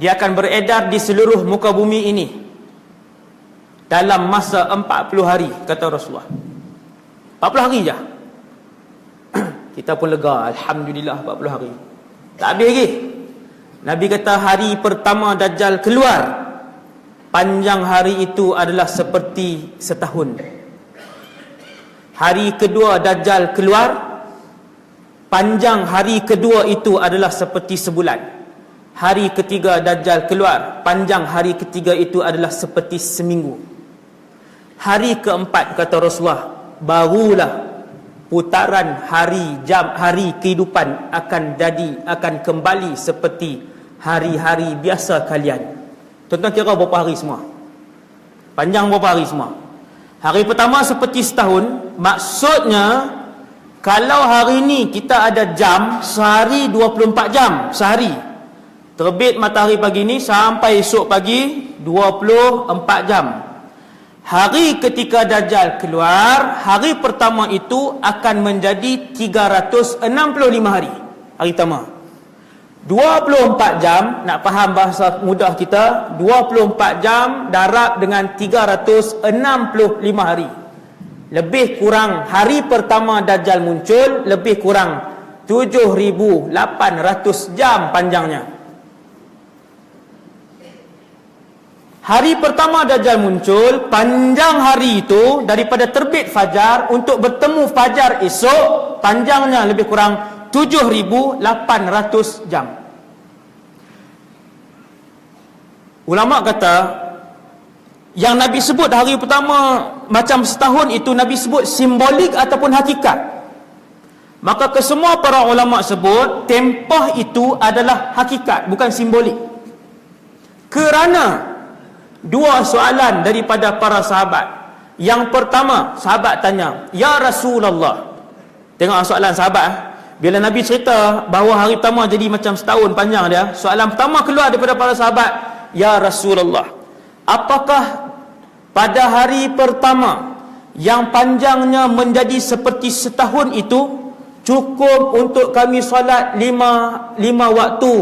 Dia akan beredar di seluruh muka bumi ini dalam masa 40 hari, kata Rasulullah. 40 hari je. Kita pun lega, alhamdulillah 40 hari. Tak habis lagi. Nabi kata hari pertama Dajjal keluar, panjang hari itu adalah seperti setahun. Hari kedua Dajjal keluar, panjang hari kedua itu adalah seperti sebulan. Hari ketiga Dajjal keluar, panjang hari ketiga itu adalah seperti seminggu. Hari keempat, kata Rasulullah, barulah putaran hari, jam, hari kehidupan akan kembali seperti hari-hari biasa kalian. Tuan-tuan kira berapa hari semua? Panjang berapa hari semua? Hari pertama seperti setahun. Maksudnya kalau hari ni kita ada jam, sehari 24 jam sehari. Terbit matahari pagi ni sampai esok pagi 24 jam. Hari ketika Dajjal keluar, hari pertama itu akan menjadi 365 hari. Hari pertama 24 jam, nak faham bahasa mudah kita, 24 jam darab dengan 365 hari. Lebih kurang hari pertama Dajjal muncul, lebih kurang 7,800 jam panjangnya. Hari pertama Dajjal muncul, panjang hari itu daripada terbit fajar untuk bertemu fajar esok, panjangnya lebih kurang 7,800 jam. Ulama kata yang Nabi sebut hari pertama macam setahun itu Nabi sebut simbolik ataupun hakikat. Maka kesemua para ulama sebut tempah itu adalah hakikat, bukan simbolik. Kerana dua soalan daripada para sahabat. Yang pertama, sahabat tanya, "Ya Rasulullah." Tengok soalan sahabat. Bila Nabi cerita bahawa hari pertama jadi macam setahun panjang dia, soalan pertama keluar daripada para sahabat, "Ya Rasulullah, apakah pada hari pertama yang panjangnya menjadi seperti setahun itu cukup untuk kami solat lima waktu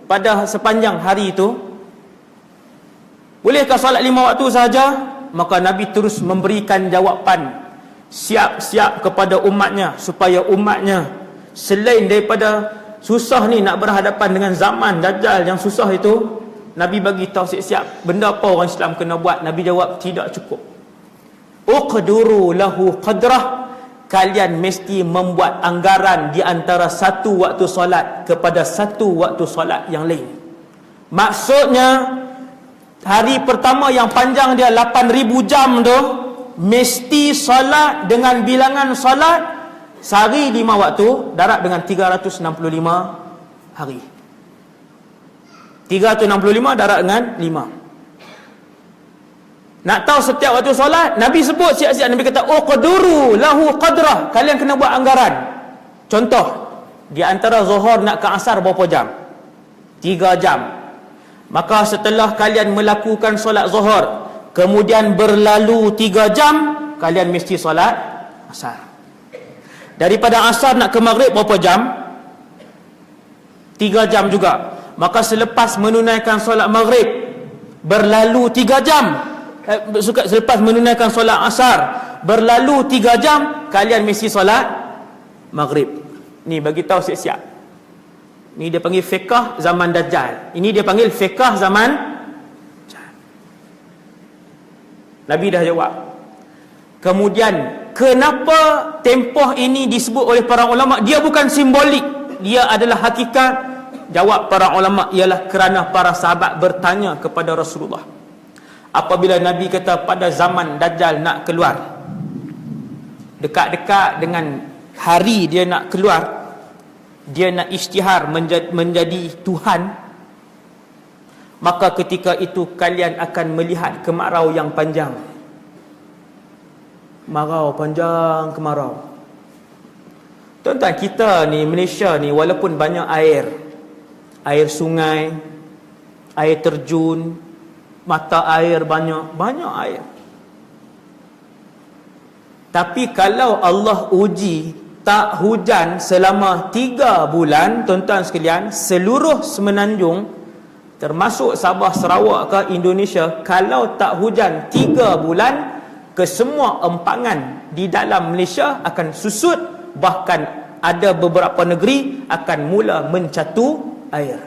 pada sepanjang hari itu? Bolehkah solat 5 waktu sahaja?" Maka Nabi terus memberikan jawapan siap-siap kepada umatnya, supaya umatnya selain daripada susah ni nak berhadapan dengan zaman Dajjal yang susah itu, Nabi bagi tahu siap-siap benda apa orang Islam kena buat. Nabi jawab tidak cukup. Uqduru lahu qadrah, kalian mesti membuat anggaran di antara satu waktu solat kepada satu waktu solat yang lain. Maksudnya hari pertama yang panjang dia 8,000 jam tu, mesti solat dengan bilangan solat sehari 5 waktu darab dengan 365 hari. 365 darab dengan 5. Nak tahu setiap waktu solat, Nabi sebut siap-siap. Nabi kata uqduru lahu qadrah, kalian kena buat anggaran. Contoh, di antara Zuhur nak ke Asar berapa jam? 3 jam. Maka setelah kalian melakukan solat Zuhur, kemudian berlalu 3 jam, kalian mesti solat Asar. Daripada Asar nak ke Maghrib berapa jam? 3 jam juga. Maka selepas menunaikan solat Maghrib, berlalu 3 jam. Selepas menunaikan solat Asar, berlalu 3 jam, kalian mesti solat Maghrib. Ni bagi tahu siap-siap. Ni dia panggil fiqh zaman Dajjal. Ini dia panggil fiqh zaman Dajjal. Nabi dah jawab. Kemudian kenapa tempoh ini disebut oleh para ulama? Dia bukan simbolik, dia adalah hakikat. Jawab para ulama ialah kerana para sahabat bertanya kepada Rasulullah. Apabila Nabi kata pada zaman Dajjal nak keluar, dekat-dekat dengan hari dia nak keluar, dia nak isytihar menjadi Tuhan, maka ketika itu kalian akan melihat kemarau yang panjang. Kemarau panjang, kemarau. Tuan-tuan, kita ni Malaysia ni walaupun banyak air sungai, air terjun, mata air banyak air. Tapi kalau Allah uji tak hujan selama 3 bulan, tuan-tuan sekalian, seluruh semenanjung termasuk Sabah, Sarawak ke Indonesia, kalau tak hujan 3 bulan, kesemua empangan di dalam Malaysia akan susut, bahkan ada beberapa negeri akan mula mencatu air.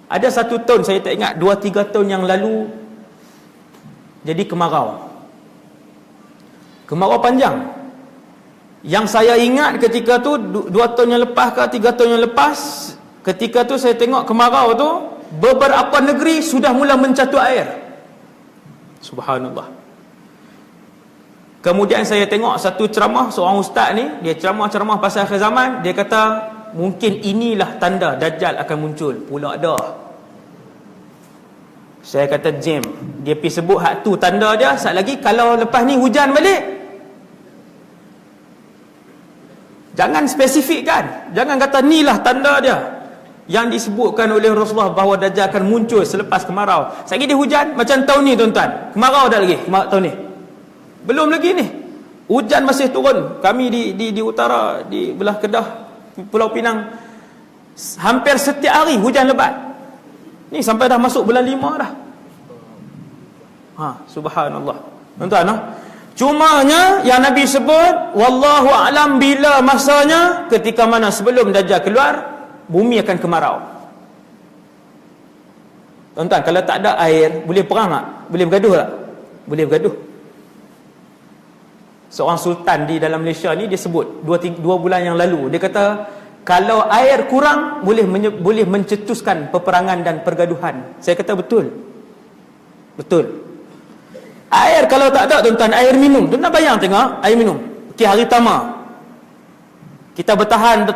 Ada satu tahun, saya tak ingat, 2-3 tahun yang lalu jadi kemarau panjang. Yang saya ingat ketika tu 2 tahun yang lepas ke 3 tahun yang lepas, ketika tu saya tengok kemarau tu beberapa negeri sudah mula mencatu air. Subhanallah. Kemudian saya tengok satu ceramah seorang ustaz ni, dia ceramah pasal akhir zaman. Dia kata mungkin inilah tanda Dajjal akan muncul. Pula dah. Saya kata jam, dia pergi sebut hak tu tanda dia. Sat lagi kalau lepas ni hujan balik, jangan spesifikkan, jangan kata inilah tanda dia yang disebutkan oleh Rasulullah bahawa Dajjal akan muncul selepas kemarau. Sekali dia hujan macam tahun ni tuan-tuan, kemarau dah lagi tahun ni, belum lagi ni hujan masih turun. Kami di utara, di belah Kedah, Pulau Pinang, hampir setiap hari hujan lebat. Ni sampai dah masuk bulan 5 dah. Subhanallah. Tuan-tuan, cumanya yang Nabi sebut, wallahu a'lam, bila masanya, ketika mana sebelum Dajjal keluar, bumi akan kemarau. Tuan-tuan, kalau tak ada air, boleh perang tak? Boleh bergaduh tak? Boleh bergaduh. Seorang sultan di dalam Malaysia ni, dia sebut 2 bulan yang lalu, dia kata kalau air kurang boleh mencetuskan peperangan dan pergaduhan. Saya kata betul. Air kalau tak ada tuan-tuan, air minum, tuan-tuan bayang tengok air minum. Okey, hari pertama kita bertahan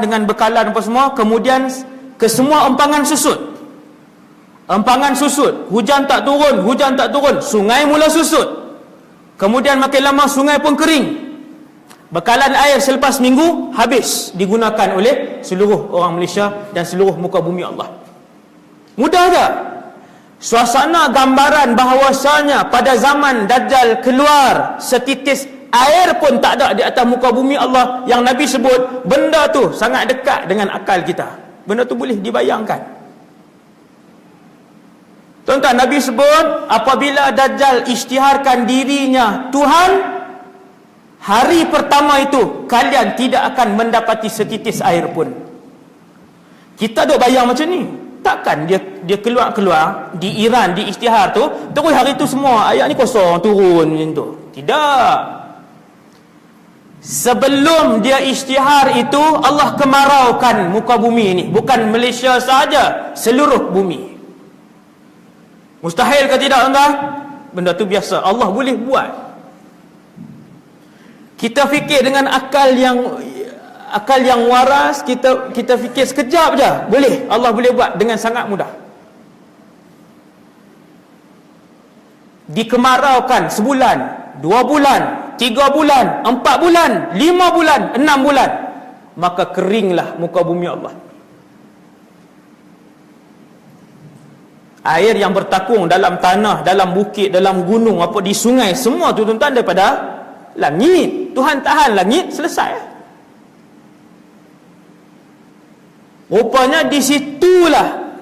dengan bekalan apa semua, kemudian kesemua empangan susut. Hujan tak turun, sungai mula susut. Kemudian makin lama sungai pun kering. Bekalan air selepas minggu habis digunakan oleh seluruh orang Malaysia dan seluruh muka bumi Allah. Mudah tak? Suasana gambaran bahawasanya pada zaman Dajjal keluar, setitis air pun tak ada di atas muka bumi Allah yang Nabi sebut. Benda tu sangat dekat dengan akal kita. Benda tu boleh dibayangkan. Tuan-tuan, Nabi sebut apabila Dajjal isytiharkan dirinya Tuhan, hari pertama itu kalian tidak akan mendapati setitis air pun. Kita duk bayang macam ni. Takkan dia keluar di Iran, di isytihar tu, terus hari tu semua ayat ni kosong, turun macam tu. Tidak. Sebelum dia isytihar itu, Allah kemaraukan muka bumi ini. Bukan Malaysia sahaja, seluruh bumi. Mustahil ke tidak tuan-tuan? Benda tu biasa, Allah boleh buat. Kita fikir dengan akal yang waras, kita fikir sekejap je, boleh, Allah boleh buat dengan sangat mudah. Dikemaraukan sebulan, 2 bulan, 3 bulan, 4 bulan, 5 bulan, 6 bulan, maka keringlah muka bumi Allah. Air yang bertakung dalam tanah, dalam bukit, dalam gunung, apa di sungai, semua tu tuan-tuan daripada langit. Tuhan tahan langit, selesai. Rupanya di situlah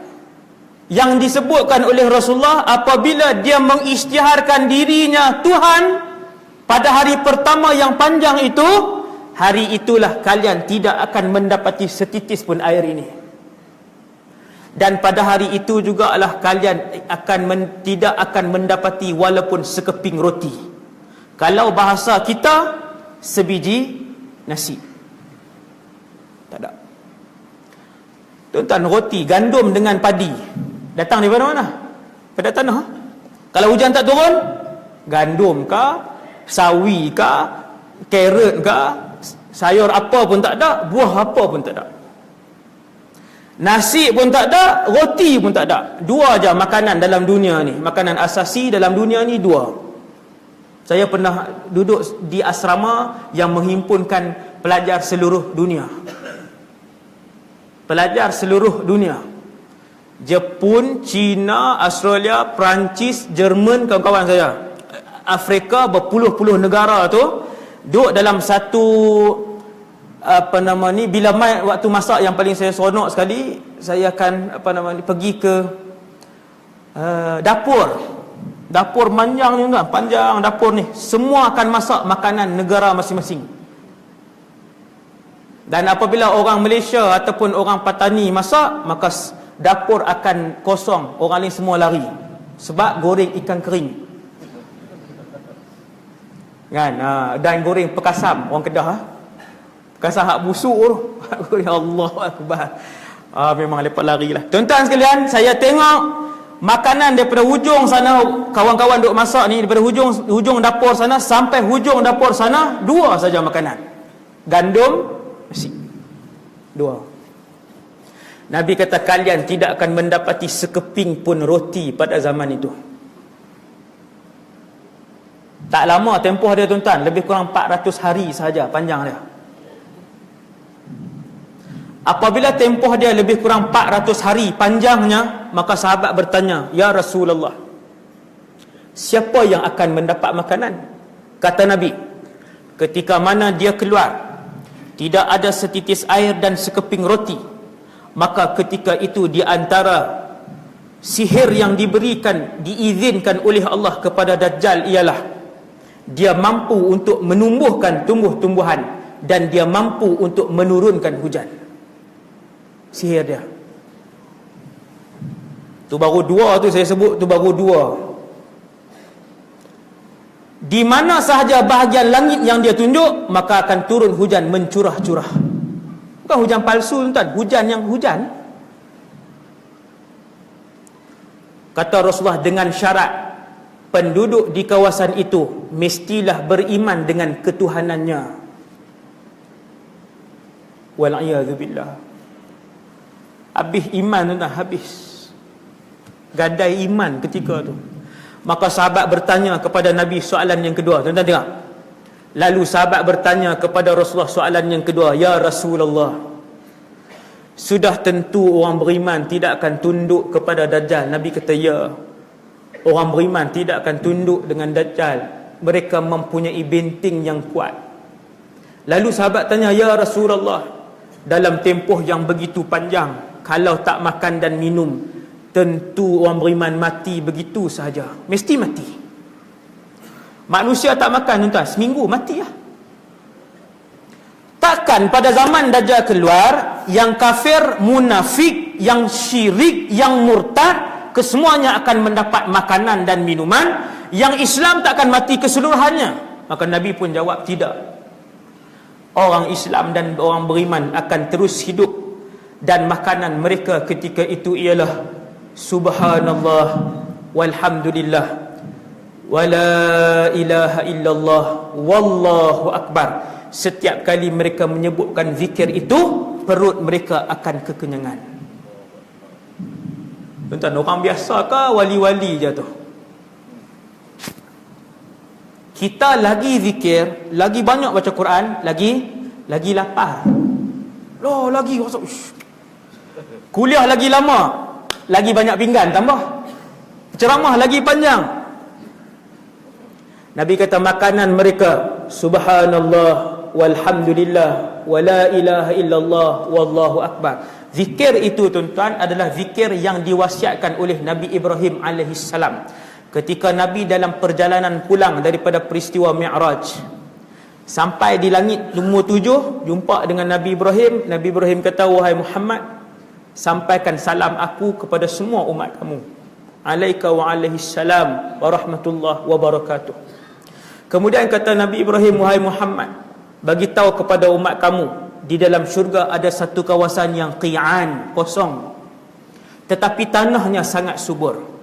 yang disebutkan oleh Rasulullah, apabila dia mengisytiharkan dirinya Tuhan pada hari pertama yang panjang itu, hari itulah kalian tidak akan mendapati setitis pun air ini. Dan pada hari itu jugalah kalian tidak akan mendapati walaupun sekeping roti. Kalau bahasa kita, sebiji nasi. Tak ada. Tuan-tuan, roti gandum dengan padi datang daripada mana? Pada tanah. Kalau hujan tak turun, gandum ke, sawi ke, carrot ke, sayur apa pun tak ada, buah apa pun tak ada. Nasi pun tak ada, roti pun tak ada. 2 aja makanan dalam dunia ni. Makanan asasi dalam dunia ni 2. Saya pernah duduk di asrama yang menghimpunkan pelajar seluruh dunia. Pelajar seluruh dunia. Jepun, China, Australia, Perancis, Jerman, kawan-kawan saya. Afrika, berpuluh-puluh negara tu duduk dalam satu bila mai waktu masak yang paling saya seronok sekali, saya akan pergi ke dapur panjang ni tuan, panjang dapur ni, semua akan masak makanan negara masing-masing. Dan apabila orang Malaysia ataupun orang Patani masak, maka dapur akan kosong, orang lain semua lari sebab goreng ikan kering kan, dan goreng pekasam orang Kedah, Kasar hak busuk tu. Ya Allah Akbar. Memang lepas lari lah. Tuan-tuan sekalian, saya tengok makanan daripada hujung sana, kawan-kawan duk masak ni, daripada hujung dapur sana sampai hujung dapur sana, 2 saja makanan. Gandum, nasi. 2. Nabi kata kalian tidak akan mendapati sekeping pun roti pada zaman itu. Tak lama tempoh dia tuan-tuan, lebih kurang 400 hari sahaja panjang dia. Apabila tempoh dia lebih kurang 400 hari panjangnya, maka sahabat bertanya, "Ya Rasulullah, siapa yang akan mendapat makanan?" Kata Nabi, ketika mana dia keluar, tidak ada setitis air dan sekeping roti, maka ketika itu di antara sihir yang diizinkan oleh Allah kepada Dajjal ialah dia mampu untuk menumbuhkan tumbuh-tumbuhan dan dia mampu untuk menurunkan hujan. Sihir dia. Tu baru 2 tu saya sebut, tu baru 2. Di mana sahaja bahagian langit yang dia tunjuk, maka akan turun hujan mencurah-curah. Bukan hujan palsu tuan, hujan yang hujan. Kata Rasulullah, dengan syarat penduduk di kawasan itu mestilah beriman dengan ketuhanannya. Wal'iyadzubillah. Habis iman tuan, habis gadai iman ketika tu. Maka sahabat bertanya kepada Nabi soalan yang kedua. Tuan-tuan tengok. Lalu sahabat bertanya kepada Rasulullah soalan yang kedua, "Ya Rasulullah, sudah tentu orang beriman tidak akan tunduk kepada Dajjal?" Nabi kata, "Ya. Orang beriman tidak akan tunduk dengan Dajjal. Mereka mempunyai benteng yang kuat." Lalu sahabat tanya, "Ya Rasulullah, dalam tempoh yang begitu panjang, kalau tak makan dan minum, tentu orang beriman mati begitu sahaja. Mesti mati. Manusia tak makan tuan-tuan, seminggu mati lah. Takkan pada zaman Dajjal keluar, yang kafir, munafik, yang syirik, yang murtad, kesemuanya akan mendapat makanan dan minuman. Yang Islam tak akan mati keseluruhannya. Maka Nabi pun jawab, tidak. Orang Islam dan orang beriman akan terus hidup, dan makanan mereka ketika itu ialah subhanallah walhamdulillah wala ilaha illallah wallahu akbar. Setiap kali mereka menyebutkan zikir itu, perut mereka akan kekenyangan. Tuan-tuan, orang biasa ke wali-wali je tu? Kita lagi zikir, lagi banyak baca Quran, lagi lapar. Loh, lagi kuliah lagi lama, lagi banyak pinggan tambah. Ceramah lagi panjang. Nabi kata makanan mereka subhanallah walhamdulillah wala ilaha illallah wallahu akbar. Zikir itu tuan-tuan adalah zikir yang diwasiatkan oleh Nabi Ibrahim alaihissalam ketika Nabi dalam perjalanan pulang daripada peristiwa Mi'raj. Sampai di langit nombor 7 jumpa dengan Nabi Ibrahim. Nabi Ibrahim kata, wahai Muhammad, sampaikan salam aku kepada semua umat kamu. Alaika wa alaihissalam wa rahmatullah wa barakatuh. Kemudian kata Nabi Ibrahim, wahai Muhammad, bagi tahu kepada umat kamu, di dalam syurga ada satu kawasan yang qi'an, kosong, tetapi tanahnya sangat subur.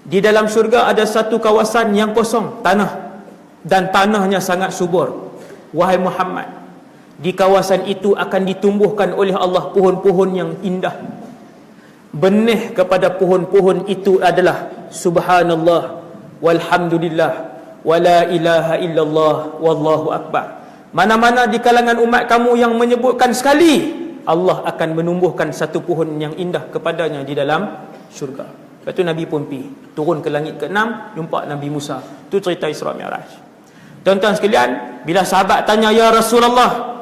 Di dalam syurga ada satu kawasan yang kosong, tanah, dan tanahnya sangat subur. Wahai Muhammad, di kawasan itu akan ditumbuhkan oleh Allah pohon-pohon yang indah. Benih kepada pohon-pohon itu adalah subhanallah walhamdulillah wala ilaha illallah wallahu akbar. Mana-mana di kalangan umat kamu yang menyebutkan sekali, Allah akan menumbuhkan satu pohon yang indah kepadanya di dalam syurga. Lepas tu Nabi pun pergi turun ke langit ke-6, jumpa Nabi Musa. Tu cerita Isra Mi'raj. Tuan-tuan sekalian, bila sahabat tanya, ya Rasulullah,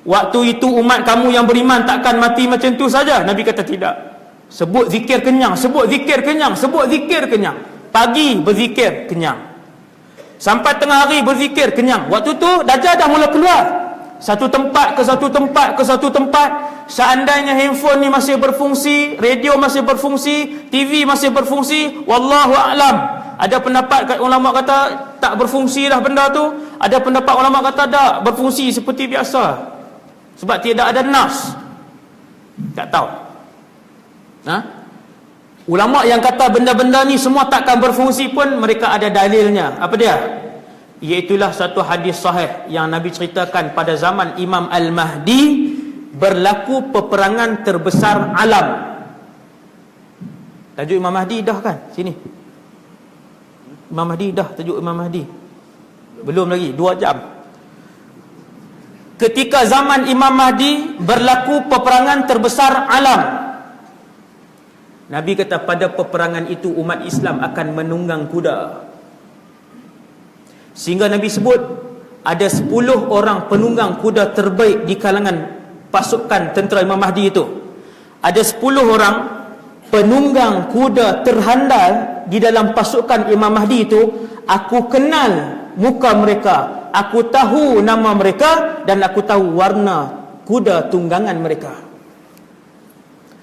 waktu itu umat kamu yang beriman takkan mati macam tu saja? Nabi kata tidak. Sebut zikir kenyang, sebut zikir kenyang, sebut zikir kenyang. Pagi berzikir kenyang, sampai tengah hari berzikir kenyang. Waktu tu Dajjal dah mula keluar, satu tempat ke satu tempat ke satu tempat. Seandainya handphone ni masih berfungsi, radio masih berfungsi, TV masih berfungsi, wallahu a'lam. Ada pendapat ulama kata tak berfungsi dah benda tu. Ada pendapat ulama kata tak berfungsi seperti biasa, sebab tidak ada nas. Tak tahu. Ulama yang kata benda-benda ni semua takkan berfungsi pun mereka ada dalilnya. Apa dia? Iaitulah satu hadis sahih yang Nabi ceritakan pada zaman Imam Al-Mahdi berlaku peperangan terbesar alam. Tajuk Imam Mahdi dah kan? Sini. Imam Mahdi dah, tajuk Imam Mahdi. Belum lagi 2 jam. Ketika zaman Imam Mahdi berlaku peperangan terbesar alam. Nabi kata pada peperangan itu umat Islam akan menunggang kuda. Sehingga Nabi sebut ada 10 orang penunggang kuda terbaik di kalangan pasukan tentera Imam Mahdi itu. Ada 10 orang penunggang kuda terhandal di dalam pasukan Imam Mahdi itu. Aku kenal muka mereka, aku tahu nama mereka, dan aku tahu warna kuda tunggangan mereka.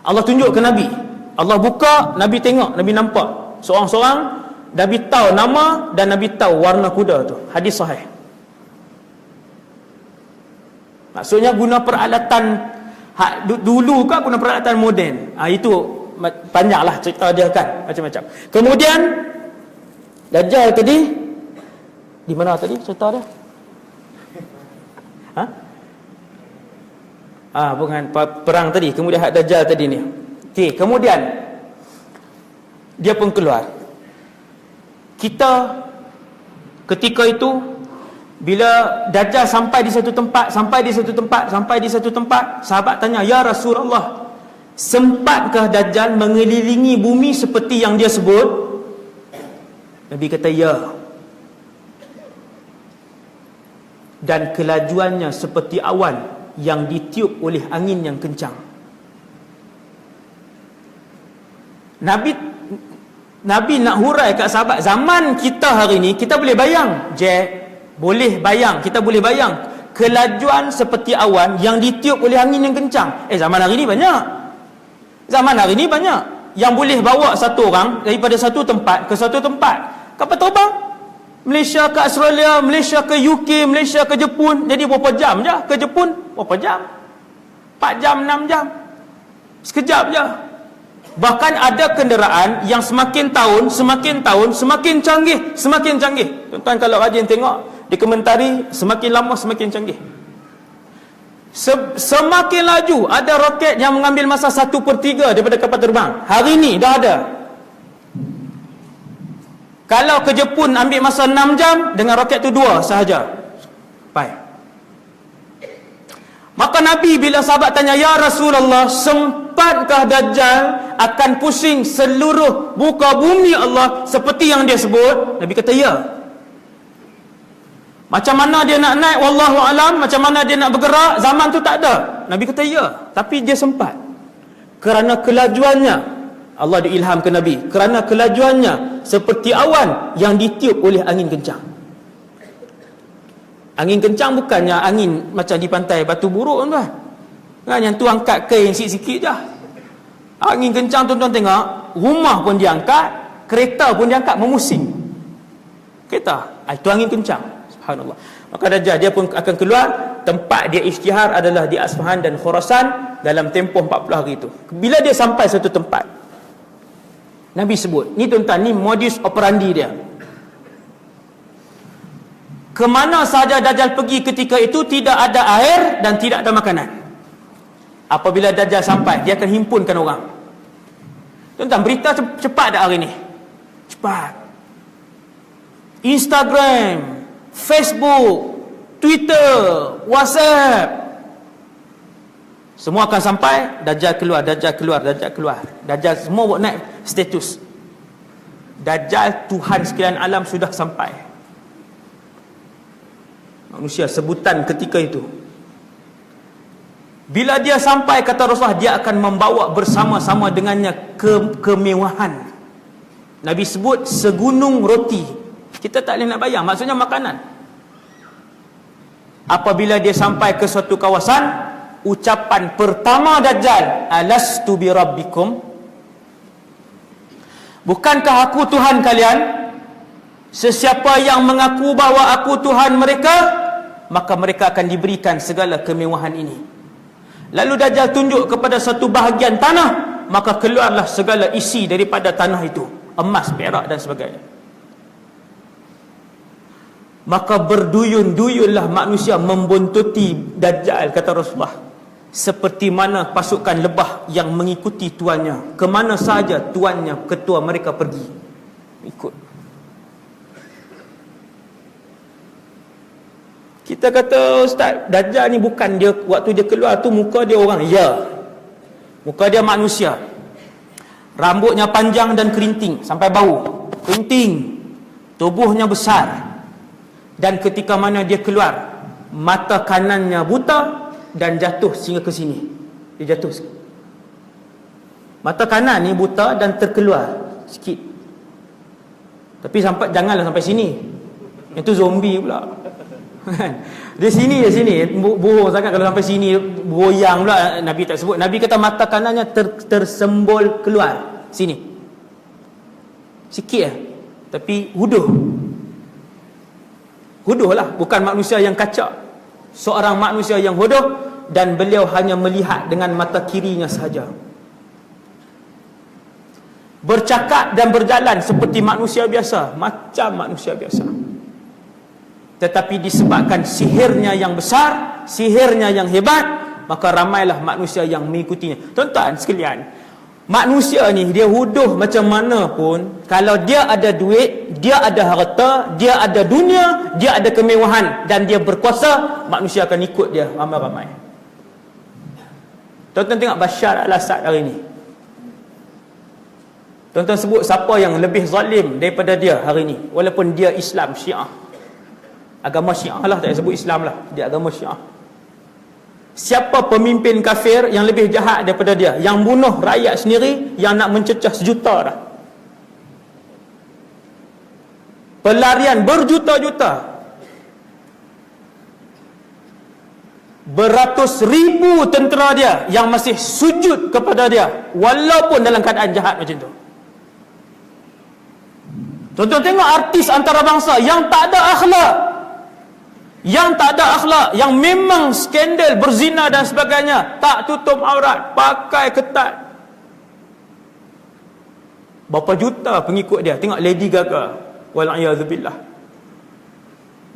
Allah tunjuk ke Nabi. Allah buka, Nabi tengok, Nabi nampak seorang-seorang, Nabi tahu nama dan Nabi tahu warna kuda tu. Hadis sahih. Maksudnya guna peralatan dulu ke guna peralatan moden. Itu panjanglah cerita dia kan, macam-macam. Kemudian Dajjal tadi di mana tadi cerita dia? Bukan perang tadi. Kemudian Dajjal tadi ni. Okey, kemudian dia pun keluar. Kita ketika itu bila Dajjal sampai di satu tempat, sahabat tanya, ya Rasulullah, sempatkah Dajjal mengelilingi bumi seperti yang dia sebut? Nabi kata ya. Dan kelajuannya seperti awan yang ditiup oleh angin yang kencang. Nabi nak hurai kat sahabat, zaman kita hari ni kita boleh bayang, kita boleh bayang kelajuan seperti awan yang ditiup oleh angin yang kencang. Zaman hari ni banyak. Zaman hari ni banyak yang boleh bawa satu orang daripada satu tempat ke satu tempat. Kapal terbang Malaysia ke Australia, Malaysia ke UK, Malaysia ke Jepun. Jadi berapa jam je ke Jepun? Berapa jam? 4 jam, 6 jam. Sekejap je. Bahkan ada kenderaan yang semakin tahun semakin canggih, semakin canggih. Tuan-tuan kalau rajin tengok di komentari, semakin lama semakin canggih. Semakin laju. Ada roket yang mengambil masa 1/3 daripada kapal terbang. Hari ni dah ada. Kalau ke Jepun ambil masa 6 jam, dengan roket tu 2 sahaja. Baik. Maka Nabi bila sahabat tanya, "Ya Rasulullah, sempatkah Dajjal akan pusing seluruh muka bumi Allah seperti yang dia sebut?" Nabi kata, "Ya." Macam mana dia nak naik, wallahu alam, macam mana dia nak bergerak, zaman tu tak ada. Nabi kata, "Ya." Tapi dia sempat. Kerana kelajuannya, Allah diilham ke Nabi, kerana kelajuannya seperti awan yang ditiup oleh angin kencang. Angin kencang bukannya angin macam di pantai Batu Buruk tuan. Kan yang tu angkat kain sikit-sikit je. Angin kencang tuan-tuan tengok, rumah pun dia angkat, kereta pun dia angkat, memusing. Kereta, itu angin kencang. Subhanallah. Maka Dajjal dia pun akan keluar. Tempat dia isytihar adalah di Asfahan dan Khurasan dalam tempoh 40 hari itu. Bila dia sampai satu tempat, Nabi sebut, ni tuan-tuan, ni modus operandi dia. Kemana sahaja Dajjal pergi ketika itu, tidak ada air dan tidak ada makanan. Apabila Dajjal sampai, dia akan himpunkan orang. Tuan-tuan, berita cepat dah hari ni. Cepat. Instagram, Facebook, Twitter, WhatsApp, semua akan sampai. Dajjal keluar, Dajjal keluar, Dajjal keluar. Dajjal semua buat naik status. Dajjal Tuhan sekalian alam sudah sampai. Manusia sebutan ketika itu. Bila dia sampai, kata Rasulullah, dia akan membawa bersama-sama dengannya kemewahan. Nabi sebut segunung roti. Kita tak boleh nak bayang, maksudnya makanan. Apabila dia sampai ke suatu kawasan, ucapan pertama Dajjal, "Alastu bi rabbikum?" Bukankah aku Tuhan kalian? Sesiapa yang mengaku bahawa aku Tuhan mereka, maka mereka akan diberikan segala kemewahan ini. Lalu Dajjal tunjuk kepada satu bahagian tanah, maka keluarlah segala isi daripada tanah itu, emas, perak dan sebagainya. Maka berduyun-duyunlah manusia membuntuti Dajjal, kata Rasulullah, seperti mana pasukan lebah yang mengikuti tuannya. Kemana saja tuannya, ketua mereka pergi, ikut. Kita kata, "Ustaz, Dajjal ni bukan dia, waktu dia keluar tu muka dia orang." Ya, muka dia manusia. Rambutnya panjang dan kerinting sampai bau, kerinting. Tubuhnya besar. Dan ketika mana dia keluar, mata kanannya buta dan jatuh sehingga ke sini. Dia jatuh sikit. Mata kanan ni buta dan terkeluar sikit. Tapi janganlah sampai sini. Itu zombie pula. Dia sini, bohong sangat kalau sampai sini goyang pula. Nabi tak sebut. Nabi kata mata kanannya tersembul keluar sini. Sikit tapi Huduh lah, bukan manusia yang kacak. Seorang manusia yang huduh, dan beliau hanya melihat dengan mata kirinya sahaja. Bercakap dan berjalan seperti manusia biasa, macam manusia biasa. Tetapi disebabkan sihirnya yang besar, sihirnya yang hebat, maka ramailah manusia yang mengikutinya. Tuan-tuan sekalian, manusia ni dia huduh macam mana pun, kalau dia ada duit, dia ada harta, dia ada dunia, dia ada kemewahan, dan dia berkuasa, manusia akan ikut dia ramai-ramai. Tuan-tuan tengok Bashar al-Assad hari ni. Tuan-tuan sebut siapa yang lebih zalim daripada dia hari ni, walaupun dia Islam Syiah, agama Syiah lah, tak sebut Islam lah, dia agama Syiah. Siapa pemimpin kafir yang lebih jahat daripada dia, yang bunuh rakyat sendiri, yang nak mencecah sejuta dah, pelarian berjuta-juta, beratus ribu tentera dia yang masih sujud kepada dia walaupun dalam keadaan jahat macam tu. Tuan-tuan tengok artis antarabangsa yang tak ada akhlak, yang memang skandal berzina dan sebagainya, tak tutup aurat, pakai ketat. Berapa juta pengikut dia. Tengok Lady Gaga, wal'iyadzubillah,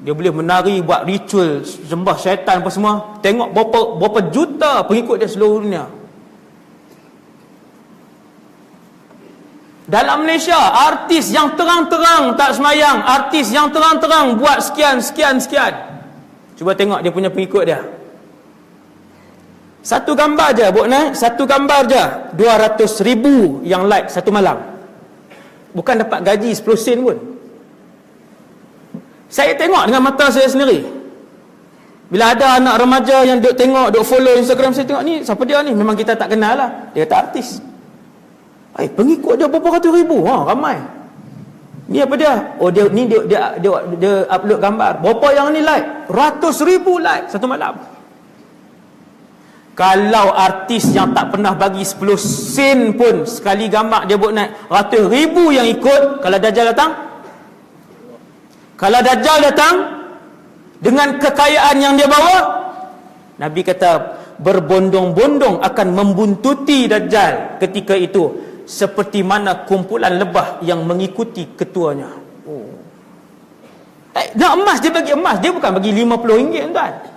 dia boleh menari, buat ritual sembah syaitan apa semua. Tengok berapa juta pengikut dia seluruh dunia. Dalam Malaysia, artis yang terang-terang tak semayang, artis yang terang-terang buat sekian. Cuba tengok dia punya pengikut dia. Satu gambar je, satu gambar je 200,000 yang like satu malam. Bukan dapat gaji 10 sen pun. Saya tengok dengan mata saya sendiri. Bila ada anak remaja yang duk tengok, duk follow Instagram, saya tengok ni, siapa dia ni? Memang kita tak kenal lah. Dia kata artis. Pengikut dia berapa ratus ribu. Ramai. Ni apa dia? Dia upload gambar. Berapa yang ni like? Ratus ribu like satu malam. Kalau artis yang tak pernah bagi 10 sen pun, sekali gambar dia buat naik ratus ribu yang ikut. Kalau Dajjal datang dengan kekayaan yang dia bawa, Nabi kata berbondong-bondong akan membuntuti Dajjal ketika itu, seperti mana kumpulan lebah yang mengikuti ketuanya. Nak emas, dia bagi emas. Dia bukan bagi RM50, tuan.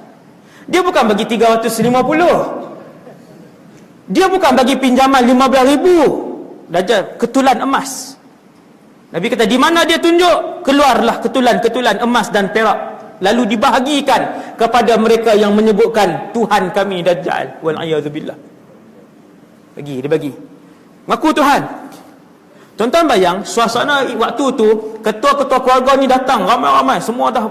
Dia bukan bagi 350. Dia bukan bagi pinjaman 15,000. Dajjal ketulan emas. Nabi kata di mana dia tunjuk, keluarlah ketulan-ketulan emas dan perak, lalu dibahagikan kepada mereka yang menyebutkan Tuhan kami Dajjal. Wal'iyadzubillah. Dia bagi. Ngaku Tuhan. Tuan-tuan bayang suasana waktu tu, ketua-ketua keluarga ni datang ramai-ramai, semua dah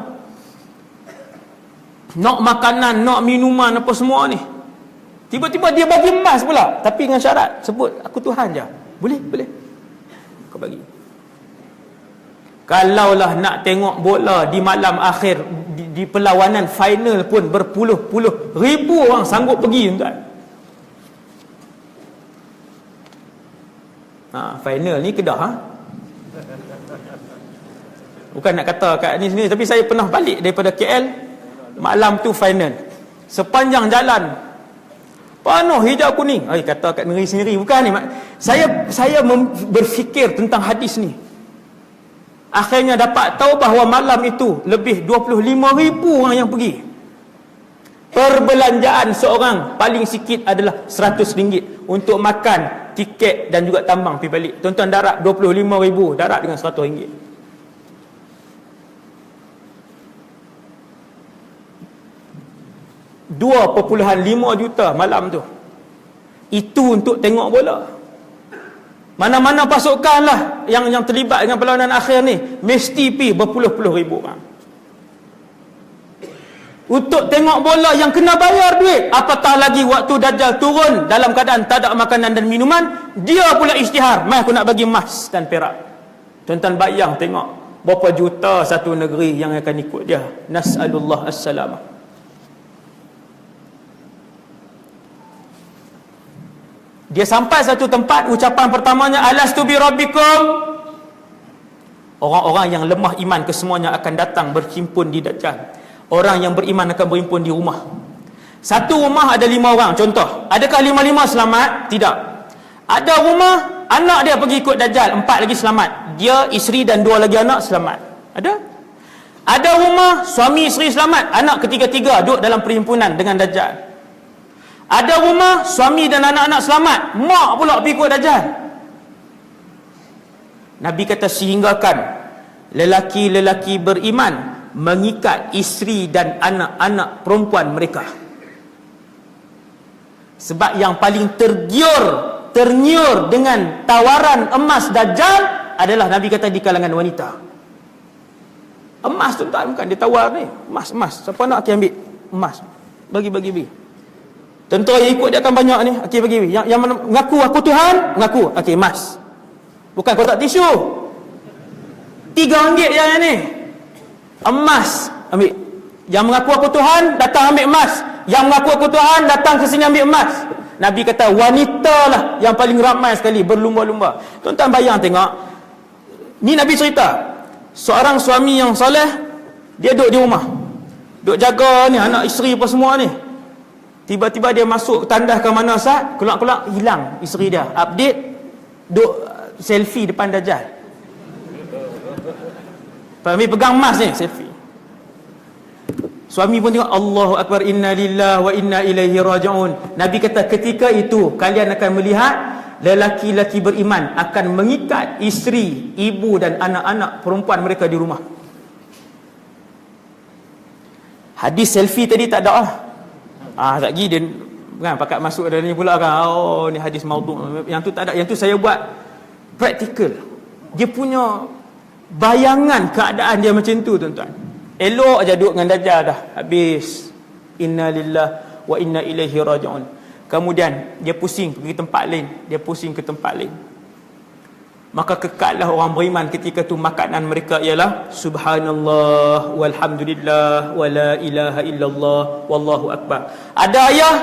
nak makanan, nak minuman apa semua ni. Tiba-tiba dia bagi emas pula, tapi dengan syarat sebut aku Tuhan je. Boleh? Kau bagi. Kalaulah nak tengok bola di malam akhir, di perlawanan final pun berpuluh-puluh ribu orang sanggup pergi, tuan. Final ni Kedah. Bukan nak kata kat ni sini, tapi saya pernah balik daripada KL, malam tu final. Sepanjang jalan penuh hijau kuning. Kata kat negeri sendiri. Bukan ni. Saya berfikir tentang hadis ni. Akhirnya dapat tahu bahawa malam itu lebih 25,000 orang yang pergi. Perbelanjaan seorang paling sikit adalah RM100 untuk makan, tiket dan juga tambang pergi balik. Tuan-tuan darat 25,000, darat dengan RM100. 2.5 juta malam tu. Itu untuk tengok bola. Mana-mana pasukan lah yang terlibat dengan perlawanan akhir ni, mesti pergi berpuluh-puluh ribu orang untuk tengok bola yang kena bayar duit. Apatah lagi waktu Dajjal turun dalam keadaan tak ada makanan dan minuman, dia pula isytihar, mai aku nak bagi emas dan perak. Tuan-tuan bayang tengok berapa juta satu negeri yang akan ikut dia. Nas'alullah as-salamah. Dia sampai satu tempat, ucapan pertamanya alastu bi rabbikum. Orang-orang yang lemah iman kesemuanya akan datang berhimpun di Dajjal. Orang yang beriman akan berhimpun di rumah. Satu rumah ada 5 orang, contoh. Adakah 5-5 selamat? Tidak. Ada rumah anak dia pergi ikut Dajjal, 4 lagi selamat. Dia, isteri dan 2 lagi anak selamat. Ada rumah suami isteri selamat, anak ketiga-tiga duduk dalam perhimpunan dengan Dajjal. Ada rumah suami dan anak-anak selamat, mak pula pergi ikut Dajjal. Nabi kata sehinggakan lelaki-lelaki beriman mengikat isteri dan anak-anak perempuan mereka. Sebab yang paling ternyur dengan tawaran emas Dajjal adalah Nabi kata di kalangan wanita. Emas tu tak, bukan dia tawar ni, emas. Siapa nak ambil emas, bagi. Tentera yang ikut dia akan banyak ni, bagi. Yang mengaku aku Tuhan, mengaku, emas. Bukan kotak tisu. RM3 yang ni. Emas, ambil. Yang mengaku aku Tuhan, datang ambil emas. Yang mengaku aku Tuhan, datang ke sini ambil emas. Nabi kata wanita lah yang paling ramai sekali berlumba-lumba. Tuan-tuan bayang tengok. Ni Nabi cerita. Seorang suami yang soleh, dia duduk di rumah, duduk jaga ni anak isteri apa semua ni. Tiba-tiba dia masuk tandas ke mana sat, keluar-keluar hilang isteri dia. Update, duk selfie depan Dajjal. Pegang emas ni, selfie. Suami pun tengok, Allahu Akbar, inna lillahi wa inna ilaihi raji'un. Nabi kata ketika itu kalian akan melihat lelaki-lelaki beriman akan mengikat isteri, ibu dan anak-anak perempuan mereka di rumah. Hadis selfie tadi tak ada lah. Tak lagi dia kan pakat masuk dalam ni pula kan. Oh, ni hadis maudhu'. Yang tu tak ada. Yang tu saya buat praktikal. Dia punya bayangan keadaan dia macam tu, tuan-tuan. Elok aja duduk dengan Dajjal dah. Habis. Inna lillah wa inna ilaihi raji'un. Kemudian dia pusing pergi tempat lain, dia pusing ke tempat lain. Maka kekallah orang beriman ketika tu makanan mereka ialah subhanallah walhamdulillah wala ilaha illallah wallahu akbar. Ada ayah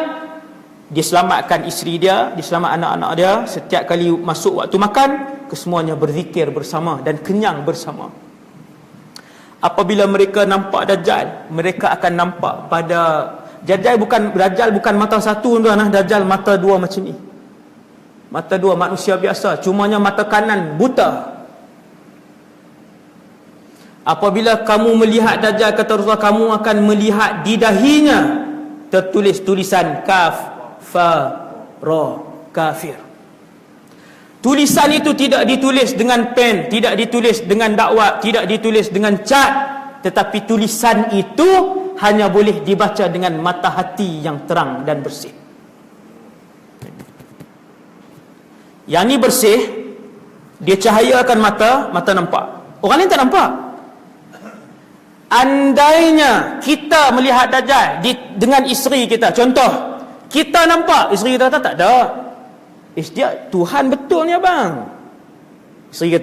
dia selamatkan isteri dia, dia selamat anak-anak dia. Setiap kali masuk waktu makan, kesemuanya berzikir bersama dan kenyang bersama. Apabila mereka nampak Dajjal, mereka akan nampak pada Dajjal bukan mata satu, tuan-tuan. Dajjal mata dua macam ni. Mata dua manusia biasa, cumanya mata kanan buta. Apabila kamu melihat Dajjal, kata Rasulullah, kamu akan melihat di dahinya tertulis tulisan kaf fa ra kafir. Tulisan itu tidak ditulis dengan pen, tidak ditulis dengan dakwah, tidak ditulis dengan cat, tetapi tulisan itu hanya boleh dibaca dengan mata hati yang terang dan bersih. Yang ni bersih, dia cahayakan mata nampak. Orang lain tak nampak. Andainya kita melihat Dajjal dengan isteri kita, contoh, kita nampak, isteri kita tak ada. Dia Tuhan betul ni abang. Isteri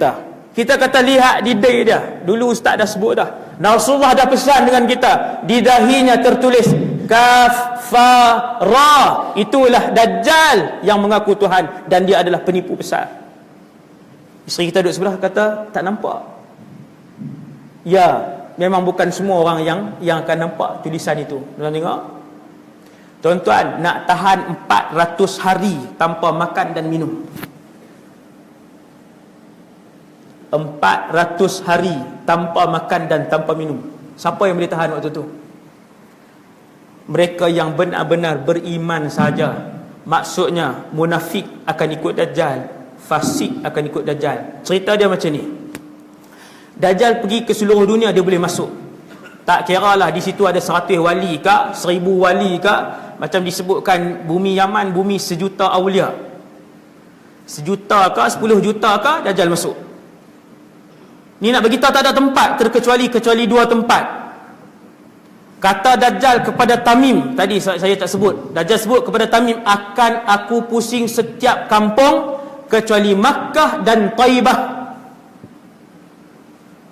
kita kata lihat di dahi dia. Dulu ustaz dah sebut dah. Rasulullah dah pesan dengan kita, di dahinya tertulis kaf fa ra. Itulah Dajjal yang mengaku Tuhan dan dia adalah penipu besar. Isteri kita duduk sebelah kata tak nampak. Ya, memang bukan semua orang yang akan nampak tulisan itu. Tuan tengok. Tuan-tuan, nak tahan 400 hari tanpa makan dan minum. 400 hari tanpa makan dan tanpa minum. Siapa yang boleh tahan waktu tu? Mereka yang benar-benar beriman saja. Maksudnya munafik akan ikut Dajjal, fasik akan ikut Dajjal. Cerita dia macam ni. Dajjal pergi ke seluruh dunia, dia boleh masuk. Tak kira lah di situ ada 100 wali ke, 1000 wali ke. Macam disebutkan bumi Yaman, bumi sejuta awliya. 1 juta ke, 10 juta ke, Dajjal masuk. Ni nak beritahu tak ada tempat kecuali 2 tempat. Kata Dajjal kepada Tamim, tadi saya tak sebut. Dajjal sebut kepada Tamim, akan aku pusing setiap kampung kecuali Makkah dan Taibah.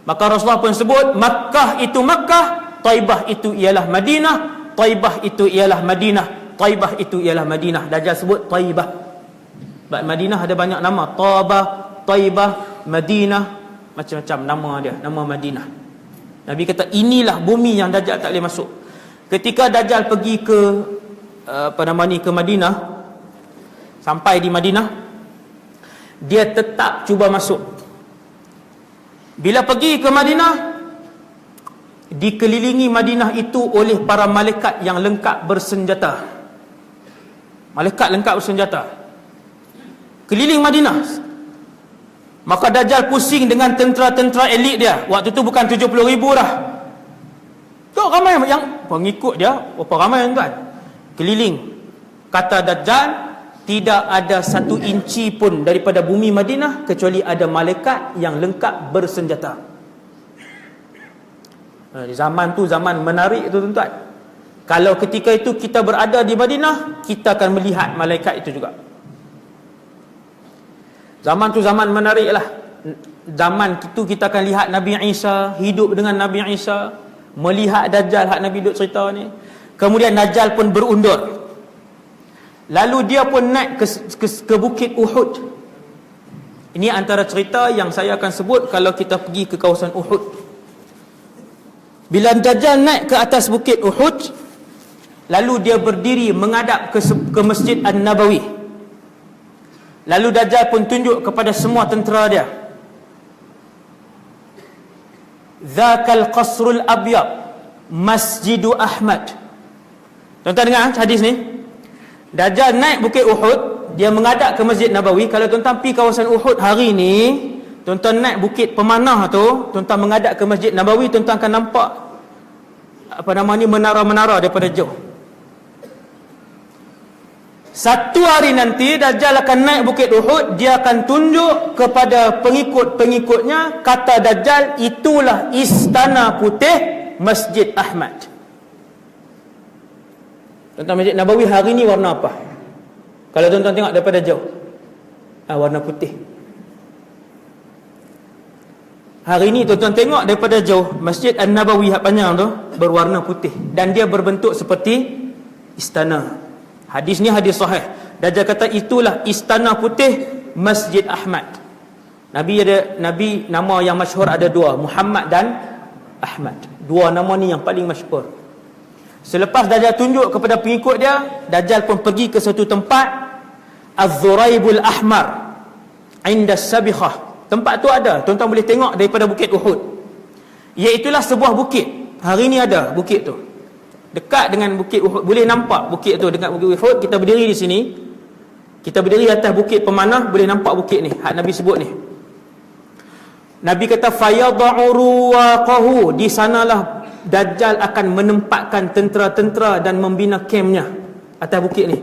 Maka Rasulullah pun sebut, Makkah itu Makkah, Taibah itu ialah Madinah, Taibah itu ialah Madinah, Taibah itu ialah Madinah. Dajjal sebut Taibah. Madinah ada banyak nama, Tabah, Taibah, Madinah, macam-macam nama dia, nama Madinah. Nabi kata inilah bumi yang Dajjal tak boleh masuk. Ketika Dajjal pergi ke ke Madinah, sampai di Madinah, dia tetap cuba masuk. Bila pergi ke Madinah, dikelilingi Madinah itu oleh para malaikat yang lengkap bersenjata. Malaikat lengkap bersenjata keliling Madinah. Maka Dajjal pusing dengan tentera-tentera elit dia. Waktu tu bukan 70,000 dah. Kau ramai yang pengikut dia, berapa ramai tuan? Keliling. Kata Dajjal, tidak ada 1 inci pun daripada bumi Madinah kecuali ada malaikat yang lengkap bersenjata. Zaman tu zaman menarik tu tuan-tuan. Kalau ketika itu kita berada di Madinah, kita akan melihat malaikat itu juga. Zaman tu zaman menarik lah. Zaman itu kita akan lihat Nabi Isa, hidup dengan Nabi Isa, melihat Dajjal, hak Nabi duk cerita ni. Kemudian Dajjal pun berundur. Lalu dia pun naik ke bukit Uhud. Ini antara cerita yang saya akan sebut kalau kita pergi ke kawasan Uhud. Bila Dajjal naik ke atas bukit Uhud, lalu dia berdiri menghadap ke Masjid An-Nabawi. Lalu Dajjal pun tunjuk kepada semua tentera dia. Dzakal qasrul abyad Masjidu Ahmad. Tuan-tuan dengar hadis ni. Dajjal naik bukit Uhud, dia menghadap ke Masjid Nabawi. Kalau tuan-tuan pergi kawasan Uhud hari ni, tuan-tuan naik Bukit Pemanah tu, tuan-tuan menghadap ke Masjid Nabawi, tuan-tuan akan nampak menara-menara daripada jauh. Satu hari nanti Dajjal akan naik Bukit Uhud, dia akan tunjuk kepada pengikut-pengikutnya, kata Dajjal, itulah istana putih Masjid Ahmad. Tuan-tuan, Masjid Nabawi hari ni warna apa? Kalau tuan-tuan tengok daripada jauh, warna putih. Hari ni tuan-tuan tengok daripada jauh, Masjid An-Nabawi hak panjang tu berwarna putih dan dia berbentuk seperti istana. Hadis ni hadis sahih. Dajjal kata itulah istana putih Masjid Ahmad. Nabi nama yang masyhur ada dua, Muhammad dan Ahmad. Dua nama ni yang paling masyhur. Selepas Dajjal tunjuk kepada pengikut dia, Dajjal pun pergi ke satu tempat, Az-Zuraibul Ahmar, inda Sabikhah. Tempat tu ada, tuan-tuan boleh tengok daripada Bukit Uhud. Iaitulah sebuah bukit. Hari ni ada bukit tu. Dekat dengan Bukit Uhud, boleh nampak bukit tu dekat Bukit Uhud. Kita berdiri di sini, kita berdiri atas Bukit Pemanah, boleh nampak bukit ni, hak Nabi sebut ni. Nabi kata fayad'u ruwaqahu, di sanalah Dajjal akan menempatkan tentera-tentera dan membina kemnya atas bukit ni.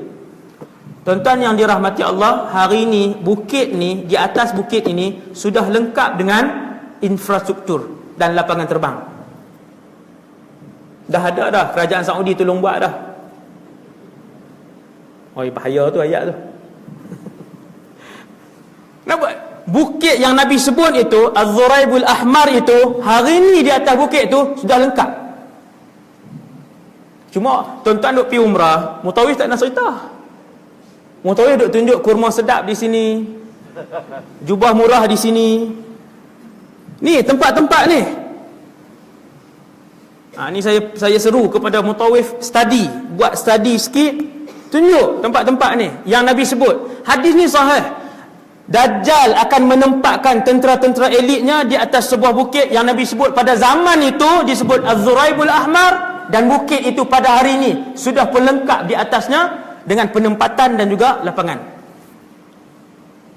Tuan-tuan yang dirahmati Allah, hari ni bukit ni, di atas bukit ini sudah lengkap dengan infrastruktur dan lapangan terbang. Dah ada dah, kerajaan Saudi tolong buat dah. Bahaya tu ayat tu. Nak buat bukit yang Nabi sebut itu, Az-Zuraibul Ahmar itu, hari ni di atas bukit tu sudah lengkap. Cuma tuan-tuan duk pergi umrah, Mutawif tak nak cerita. Mutawif duk tunjuk kurma sedap di sini, jubah murah di sini. Ni tempat-tempat ni. Ni saya seru kepada Mutawif buat study sikit, tunjuk tempat-tempat ni yang Nabi sebut. Hadis ni sahih. Dajjal akan menempatkan tentera-tentera elitnya di atas sebuah bukit yang Nabi sebut pada zaman itu disebut Az-Zuraibul Ahmar, dan bukit itu pada hari ini sudah pun lengkap di atasnya dengan penempatan dan juga lapangan.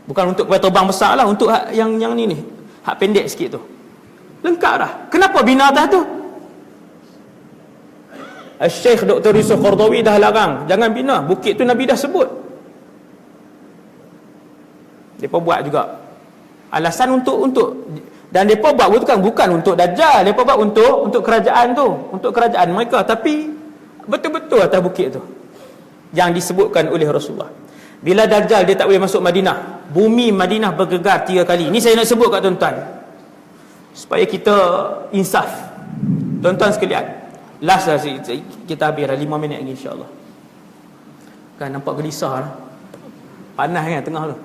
Bukan untuk kapal terbang besar lah, untuk hak yang ni hak pendek sikit tu. Lengkap dah. Kenapa bina atas tu? Syekh Dr. Yusuf Qardawi dah larang, jangan bina. Bukit tu Nabi dah sebut. Mereka buat juga. Alasan untuk dan mereka buat bukan untuk Dajjal, mereka buat untuk kerajaan tu, untuk kerajaan mereka, tapi betul-betul atas bukit tu yang disebutkan oleh Rasulullah. Bila Dajjal dia tak boleh masuk Madinah, bumi Madinah bergegar 3 kali. Ni saya nak sebut kat tuan-tuan supaya kita insaf. Tuan-tuan sekalian, last lah kita habis dah 5 minit lagi insya-Allah. Kan nampak gelisah lah. Panas kan tengah tu.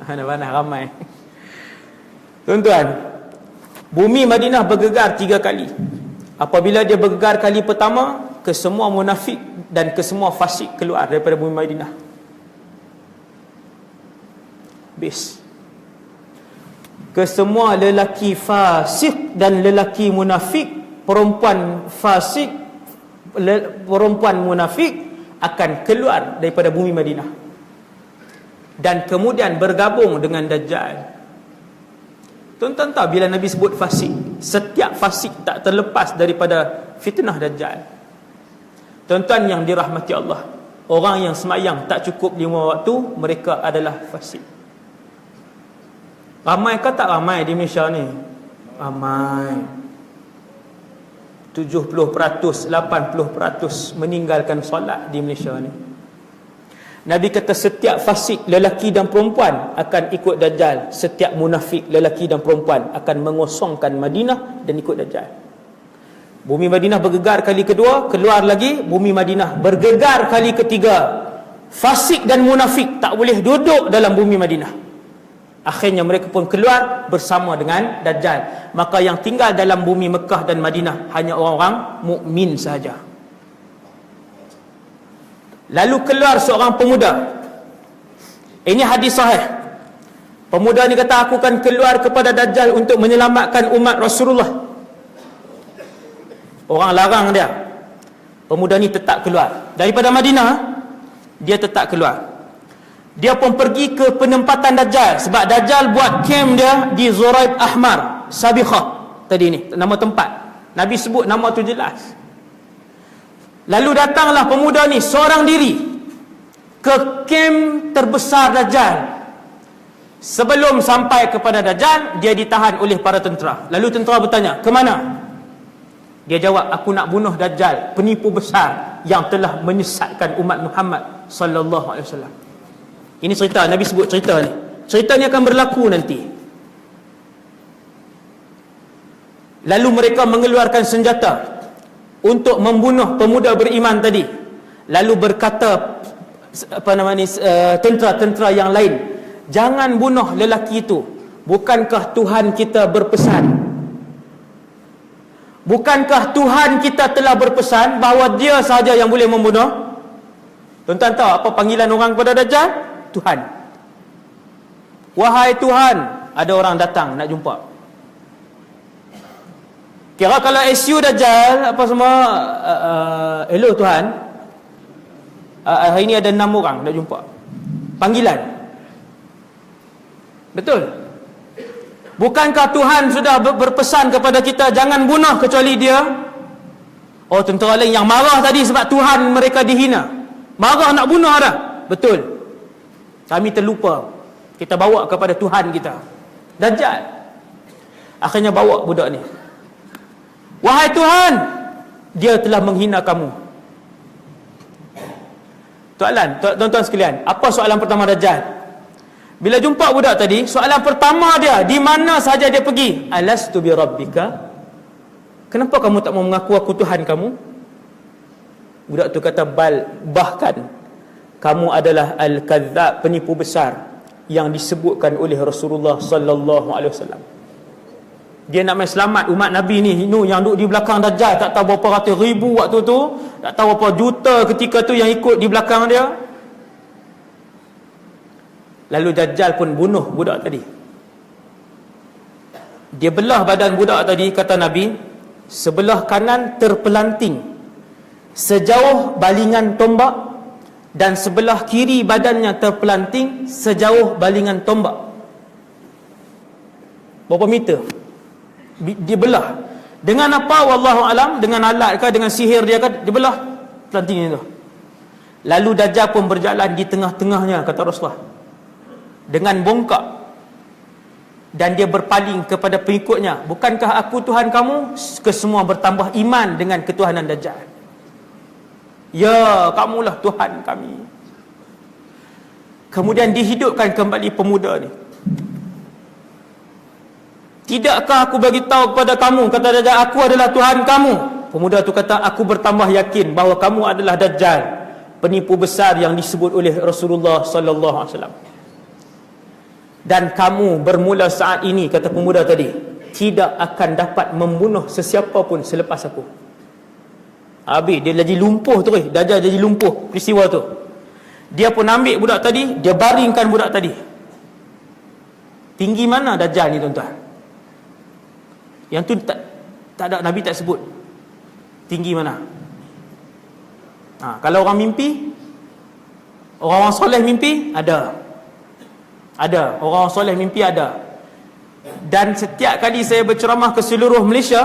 Panas ramai. Tuan-tuan, bumi Madinah bergegar 3 kali. Apabila dia bergegar kali pertama, kesemua munafik dan kesemua fasik keluar daripada bumi Madinah. Habis. Kesemua lelaki fasik dan lelaki munafik, perempuan fasik, perempuan munafik akan keluar daripada bumi Madinah dan kemudian bergabung dengan Dajjal. Tuan-tuan tahu bila Nabi sebut fasik, setiap fasik tak terlepas daripada fitnah Dajjal. Tuan-tuan yang dirahmati Allah, orang yang semayang tak cukup 5 waktu, mereka adalah fasik. Ramai ke tak ramai di Malaysia ni? Ramai. 70%, 80% meninggalkan solat di Malaysia ni. Nabi kata setiap fasik lelaki dan perempuan akan ikut Dajjal. Setiap munafik lelaki dan perempuan akan mengosongkan Madinah dan ikut Dajjal. Bumi Madinah bergegar kali kedua, keluar lagi, bumi Madinah bergegar kali ketiga. Fasik dan munafik tak boleh duduk dalam bumi Madinah. Akhirnya mereka pun keluar bersama dengan Dajjal. Maka yang tinggal dalam bumi Mekah dan Madinah hanya orang-orang mukmin sahaja. Lalu keluar seorang pemuda. Ini hadis sahih. Pemuda ni kata, aku akan keluar kepada Dajjal untuk menyelamatkan umat Rasulullah. Orang larang dia. Pemuda ni tetap keluar daripada Madinah. Dia tetap keluar. dia pun pergi ke penempatan Dajjal, sebab Dajjal buat camp dia di Zuraib Ahmar, Sabikhah tadi ni, nama tempat. Nabi sebut nama tu jelas. Lalu datanglah pemuda ni seorang diri ke camp terbesar Dajjal. Sebelum sampai kepada Dajjal, dia ditahan oleh para tentera. Lalu tentera bertanya, "Ke mana?" Dia jawab, "Aku nak bunuh Dajjal, penipu besar yang telah menyesatkan umat Muhammad sallallahu alaihi wasallam." Ini cerita, Nabi sebut cerita ni. Cerita ni akan berlaku nanti. Lalu mereka mengeluarkan senjata untuk membunuh pemuda beriman tadi. Lalu berkata tentera-tentera yang lain, "Jangan bunuh lelaki itu. Bukankah Tuhan kita berpesan? Bukankah Tuhan kita telah berpesan bahawa dia sahaja yang boleh membunuh?" Tuan-tuan tahu apa panggilan orang kepada Dajjal? Tuhan. "Wahai Tuhan," ada orang datang nak jumpa. Kira kalau SU Dajjal apa semua, "Hello Tuhan, hari ini ada 6 orang nak jumpa." Panggilan. Betul? Bukankah Tuhan sudah berpesan kepada kita jangan bunuh kecuali dia? Oh, tentera lain yang marah tadi sebab Tuhan mereka dihina, marah nak bunuh dah. Betul. Kami terlupa. Kita bawa kepada Tuhan kita. Dajjal akhirnya bawa budak ni. "Wahai Tuhan, dia telah menghina kamu." Tuan-tuan sekalian, apa soalan pertama Dajjal? Bila jumpa budak tadi, soalan pertama dia, di mana saja dia pergi, "Alastu bi rabbika?" Kenapa kamu tak mau mengaku aku Tuhan kamu? Budak tu kata, bahkan kamu adalah al-kadzdzab, penipu besar yang disebutkan oleh Rasulullah sallallahu alaihi wasallam. Dia nak main selamat umat Nabi ni, yang duduk di belakang Dajjal, tak tahu berapa ratus ribu waktu tu, tak tahu berapa juta ketika tu yang ikut di belakang dia. Lalu Dajjal pun bunuh budak tadi. Dia belah badan budak tadi, kata Nabi, sebelah kanan terpelanting sejauh balingan tombak, dan sebelah kiri badannya terpelanting sejauh balingan tombak. Berapa meter? Dia belah. Dengan apa? Wallahu alam. Dengan alat ke, dengan sihir dia ke, dia belah pelantingnya tu. Lalu Dajjal pun berjalan di tengah-tengahnya, kata Rasulullah, dengan bongkak, dan dia berpaling kepada pengikutnya, "Bukankah aku Tuhan kamu?" Kesemua bertambah iman dengan ketuhanan Dajjal. "Ya, kamulah Tuhan kami." Kemudian dihidupkan kembali pemuda ni. "Tidakkah aku bagi tahu kepada kamu," kata Dajjal, "aku adalah Tuhan kamu?" Pemuda tu kata, "Aku bertambah yakin bahawa kamu adalah Dajjal, penipu besar yang disebut oleh Rasulullah sallallahu alaihi wasallam. Dan kamu bermula saat ini," kata pemuda tadi, "tidak akan dapat membunuh sesiapa pun selepas aku." Habis dia jadi lumpuh tu, Dajjal jadi lumpuh peristiwa tu. Dia pun ambil budak tadi, dia baringkan budak tadi. Tinggi mana Dajjal ni tuan-tuan? Yang tu tak ada, Nabi tak sebut tinggi mana. Kalau orang mimpi, orang soleh mimpi, ada orang soleh mimpi ada. Dan setiap kali saya berceramah ke seluruh Malaysia,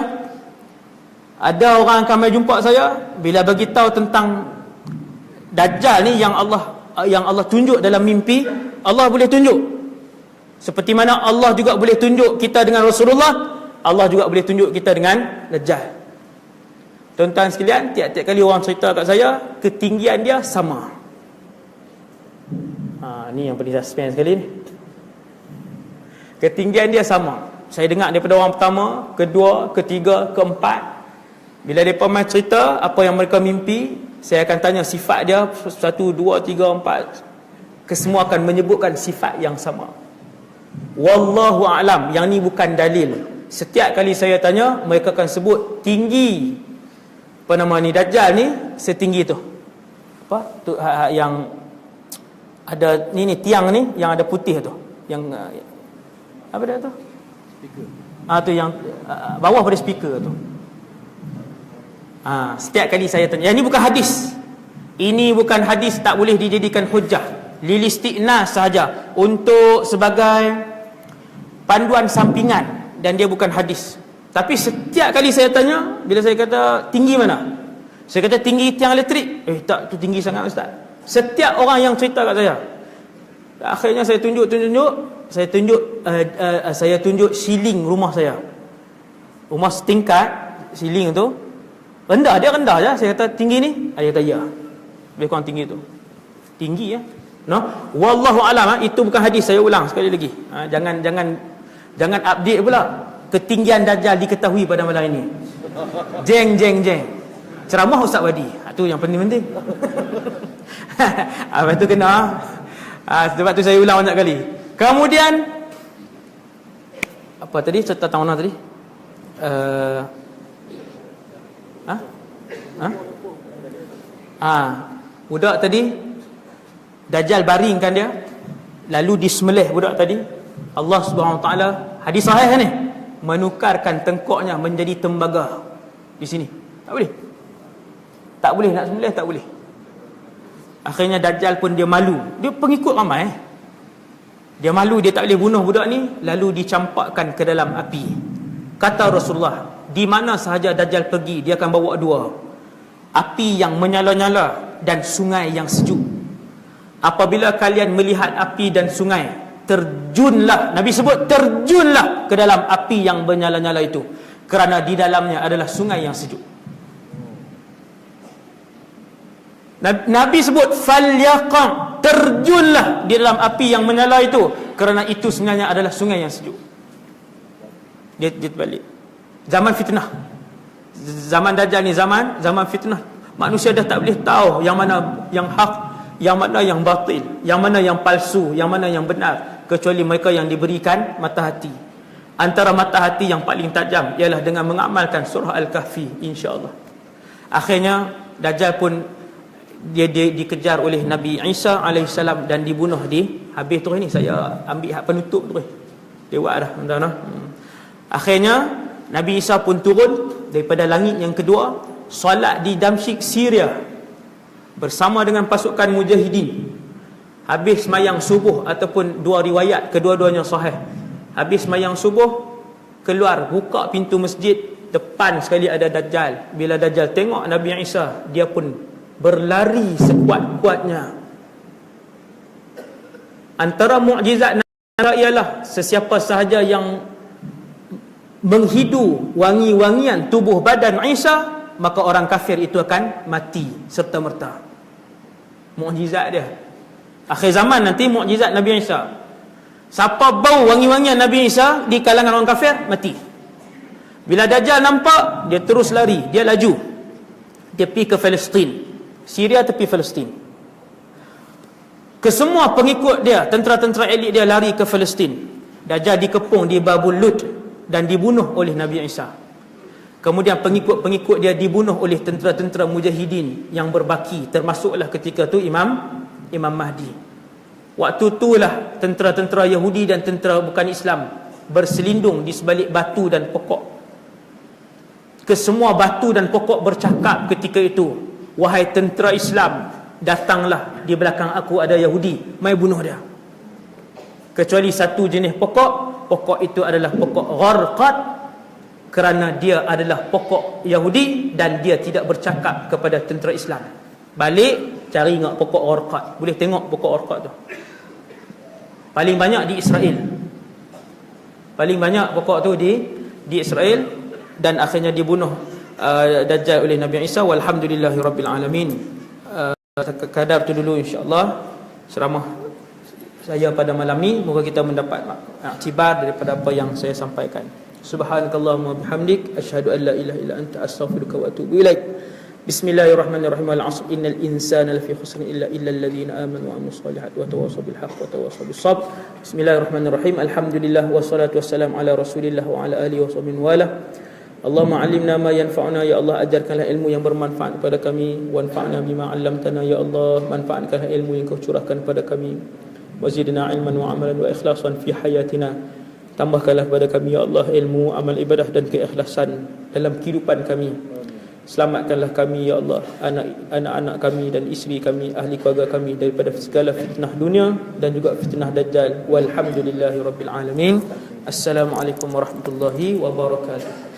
ada orang akan mai jumpa saya, bila bagi tahu tentang Dajjal ni yang Allah tunjuk dalam mimpi, Allah boleh tunjuk. Seperti mana Allah juga boleh tunjuk kita dengan Rasulullah, Allah juga boleh tunjuk kita dengan Dajjal. Tuan-tuan sekalian, tiap-tiap kali orang cerita kat saya, ketinggian dia sama. Ni yang paling suspense sekali ni. Ketinggian dia sama. Saya dengar daripada orang pertama, kedua, ketiga, keempat. Bila mereka main cerita apa yang mereka mimpi, saya akan tanya sifat dia, 1, 2, 3, 4. Kesemua akan menyebutkan sifat yang sama. Wallahu a'lam. Yang ni bukan dalil. Setiap kali saya tanya, mereka akan sebut tinggi Dajjal ni setinggi tu. Apa? Tu yang ada ni tiang ni yang ada putih tu. Yang apa dia tu? Speaker. Tu yang bawah pada speaker tu. Setiap kali saya tanya, yang ni bukan hadis. Ini bukan hadis, tak boleh dijadikan hujah. Lilistiqnas sahaja, untuk sebagai panduan sampingan, dan dia bukan hadis. Tapi setiap kali saya tanya, bila saya kata tinggi mana, saya kata tinggi tiang elektrik, tak, tu tinggi sangat ustaz. Setiap orang yang cerita kat saya, akhirnya saya tunjuk saya tunjuk siling rumah saya. Rumah setingkat, siling tu rendah, dia rendah je. Saya kata tinggi ni, dia kata ya, lebih kurang tinggi tu. Tinggi ya. No, wallahu alam, itu bukan hadis. Saya ulang sekali lagi. Jangan update pula. Ketinggian Dajjal diketahui pada malam ini. Jeng. Ceramah Ustaz Wadi. Itu yang penting-penting. Lepas tu kena. Sebab tu saya ulang banyak kali. Kemudian apa tadi? Cerita tahun mana tadi? Budak tadi, Dajjal baringkan dia, lalu disembelih budak tadi. Allah Subhanahu Wa Taala, hadis sahih ni, menukarkan tengkoknya menjadi tembaga di sini. Tak boleh nak sembelih, tak boleh. Akhirnya Dajjal pun dia malu. Dia pengikut ramai. Dia malu, dia tak boleh bunuh budak ni, lalu dicampakkan ke dalam api. Kata Rasulullah, di mana sahaja Dajjal pergi, dia akan bawa dua. Api yang menyala-nyala dan sungai yang sejuk. Apabila kalian melihat api dan sungai, terjunlah, Nabi sebut terjunlah ke dalam api yang menyala-nyala itu, kerana di dalamnya adalah sungai yang sejuk. Nabi sebut falyaqam, terjunlah di dalam api yang menyala itu, kerana itu sebenarnya adalah sungai yang sejuk. Dia balik. Zaman fitnah. Zaman Dajjal ni zaman fitnah. Manusia dah tak boleh tahu yang mana yang hak, yang mana yang batil, yang mana yang palsu, yang mana yang benar, kecuali mereka yang diberikan mata hati. Antara mata hati yang paling tajam ialah dengan mengamalkan surah Al-Kahfi, insya-Allah. Akhirnya Dajjal pun dia dikejar oleh Nabi Isa alaihissalam dan dibunuh di habis tu ni. Saya ambil hak penutup tu. Dia buat dah, tuan-tuan. Akhirnya Nabi Isa pun turun daripada langit yang kedua, solat di Damsyik, Syria, bersama dengan pasukan mujahidin. Habis sembahyang subuh, ataupun dua riwayat, kedua-duanya sahih. Habis sembahyang subuh, keluar, buka pintu masjid, depan sekali ada Dajjal. Bila Dajjal tengok Nabi Isa, dia pun berlari sekuat-kuatnya. Antara mukjizat Nabi ialah sesiapa sahaja yang menghidu wangi-wangian tubuh badan Isa, maka orang kafir itu akan mati serta-merta. Mukjizat dia. Akhir zaman nanti mukjizat Nabi Isa. Siapa bau wangi-wangian Nabi Isa di kalangan orang kafir, mati. Bila Dajjal nampak, dia terus lari, dia laju. Dia pergi ke Palestin. Syria tepi Palestin. Kesemua pengikut dia, tentera-tentera elit dia lari ke Palestin. Dajjal dikepung di Babul Lud dan dibunuh oleh Nabi Isa. Kemudian pengikut-pengikut dia dibunuh oleh tentera-tentera mujahidin yang berbaki, termasuklah ketika tu Imam Mahdi. Waktu itulah tentera-tentera Yahudi dan tentera bukan Islam berselindung di sebalik batu dan pokok. Kesemua batu dan pokok bercakap ketika itu, wahai tentera Islam, datanglah, di belakang aku ada Yahudi, mai bunuh dia. Kecuali satu jenis pokok itu adalah pokok gharqad, kerana dia adalah pokok Yahudi dan dia tidak bercakap kepada tentera Islam. Balik cari ingat pokok gharqad. Boleh tengok pokok gharqad tu. Paling banyak di Israel. Paling banyak pokok tu di Israel, dan akhirnya dibunuh Dajjal oleh Nabi Isa. Walhamdulillahirabbil alamin. Kadar tu dulu insya-Allah ceramah saya pada malam ni. Moga kita mendapat iktibar daripada apa yang saya sampaikan. Subhanakallahumma bihamdik, asyhadu an la ilaha illa anta, astaghfiruka wa atubu ilaik. Bismillahirrahmanirrahim. Al-'asr, innal insana lafi khusrin illa alladhina amanu wa amilus solihati wa tawassaw bil haqqi wa tawassaw bis sabr. Bismillahirrahmanirrahim. Alhamdulillah wassalatu wassalamu ala Rasulillah wa ala alihi washabbihi wala. Allahumma 'allimna ma yanfa'una, ya Allah, ajarkanlah ilmu yang bermanfaat kepada kami. Wanfa'na bima 'allamtana, ya Allah, manfaatkanlah ilmu yang Kau curahkan kepada kami. Wazidna ilman wa amalan wa ikhlasan fi hayatina. Tambahkanlah kepada kami, ya Allah, ilmu, amal ibadah dan keikhlasan dalam kehidupan kami. Selamatkanlah kami ya Allah, anak-anak kami dan isteri kami, ahli keluarga kami daripada segala fitnah dunia dan juga fitnah dajjal. Walhamdulillahirabbil alamin. Assalamualaikum warahmatullahi wabarakatuh.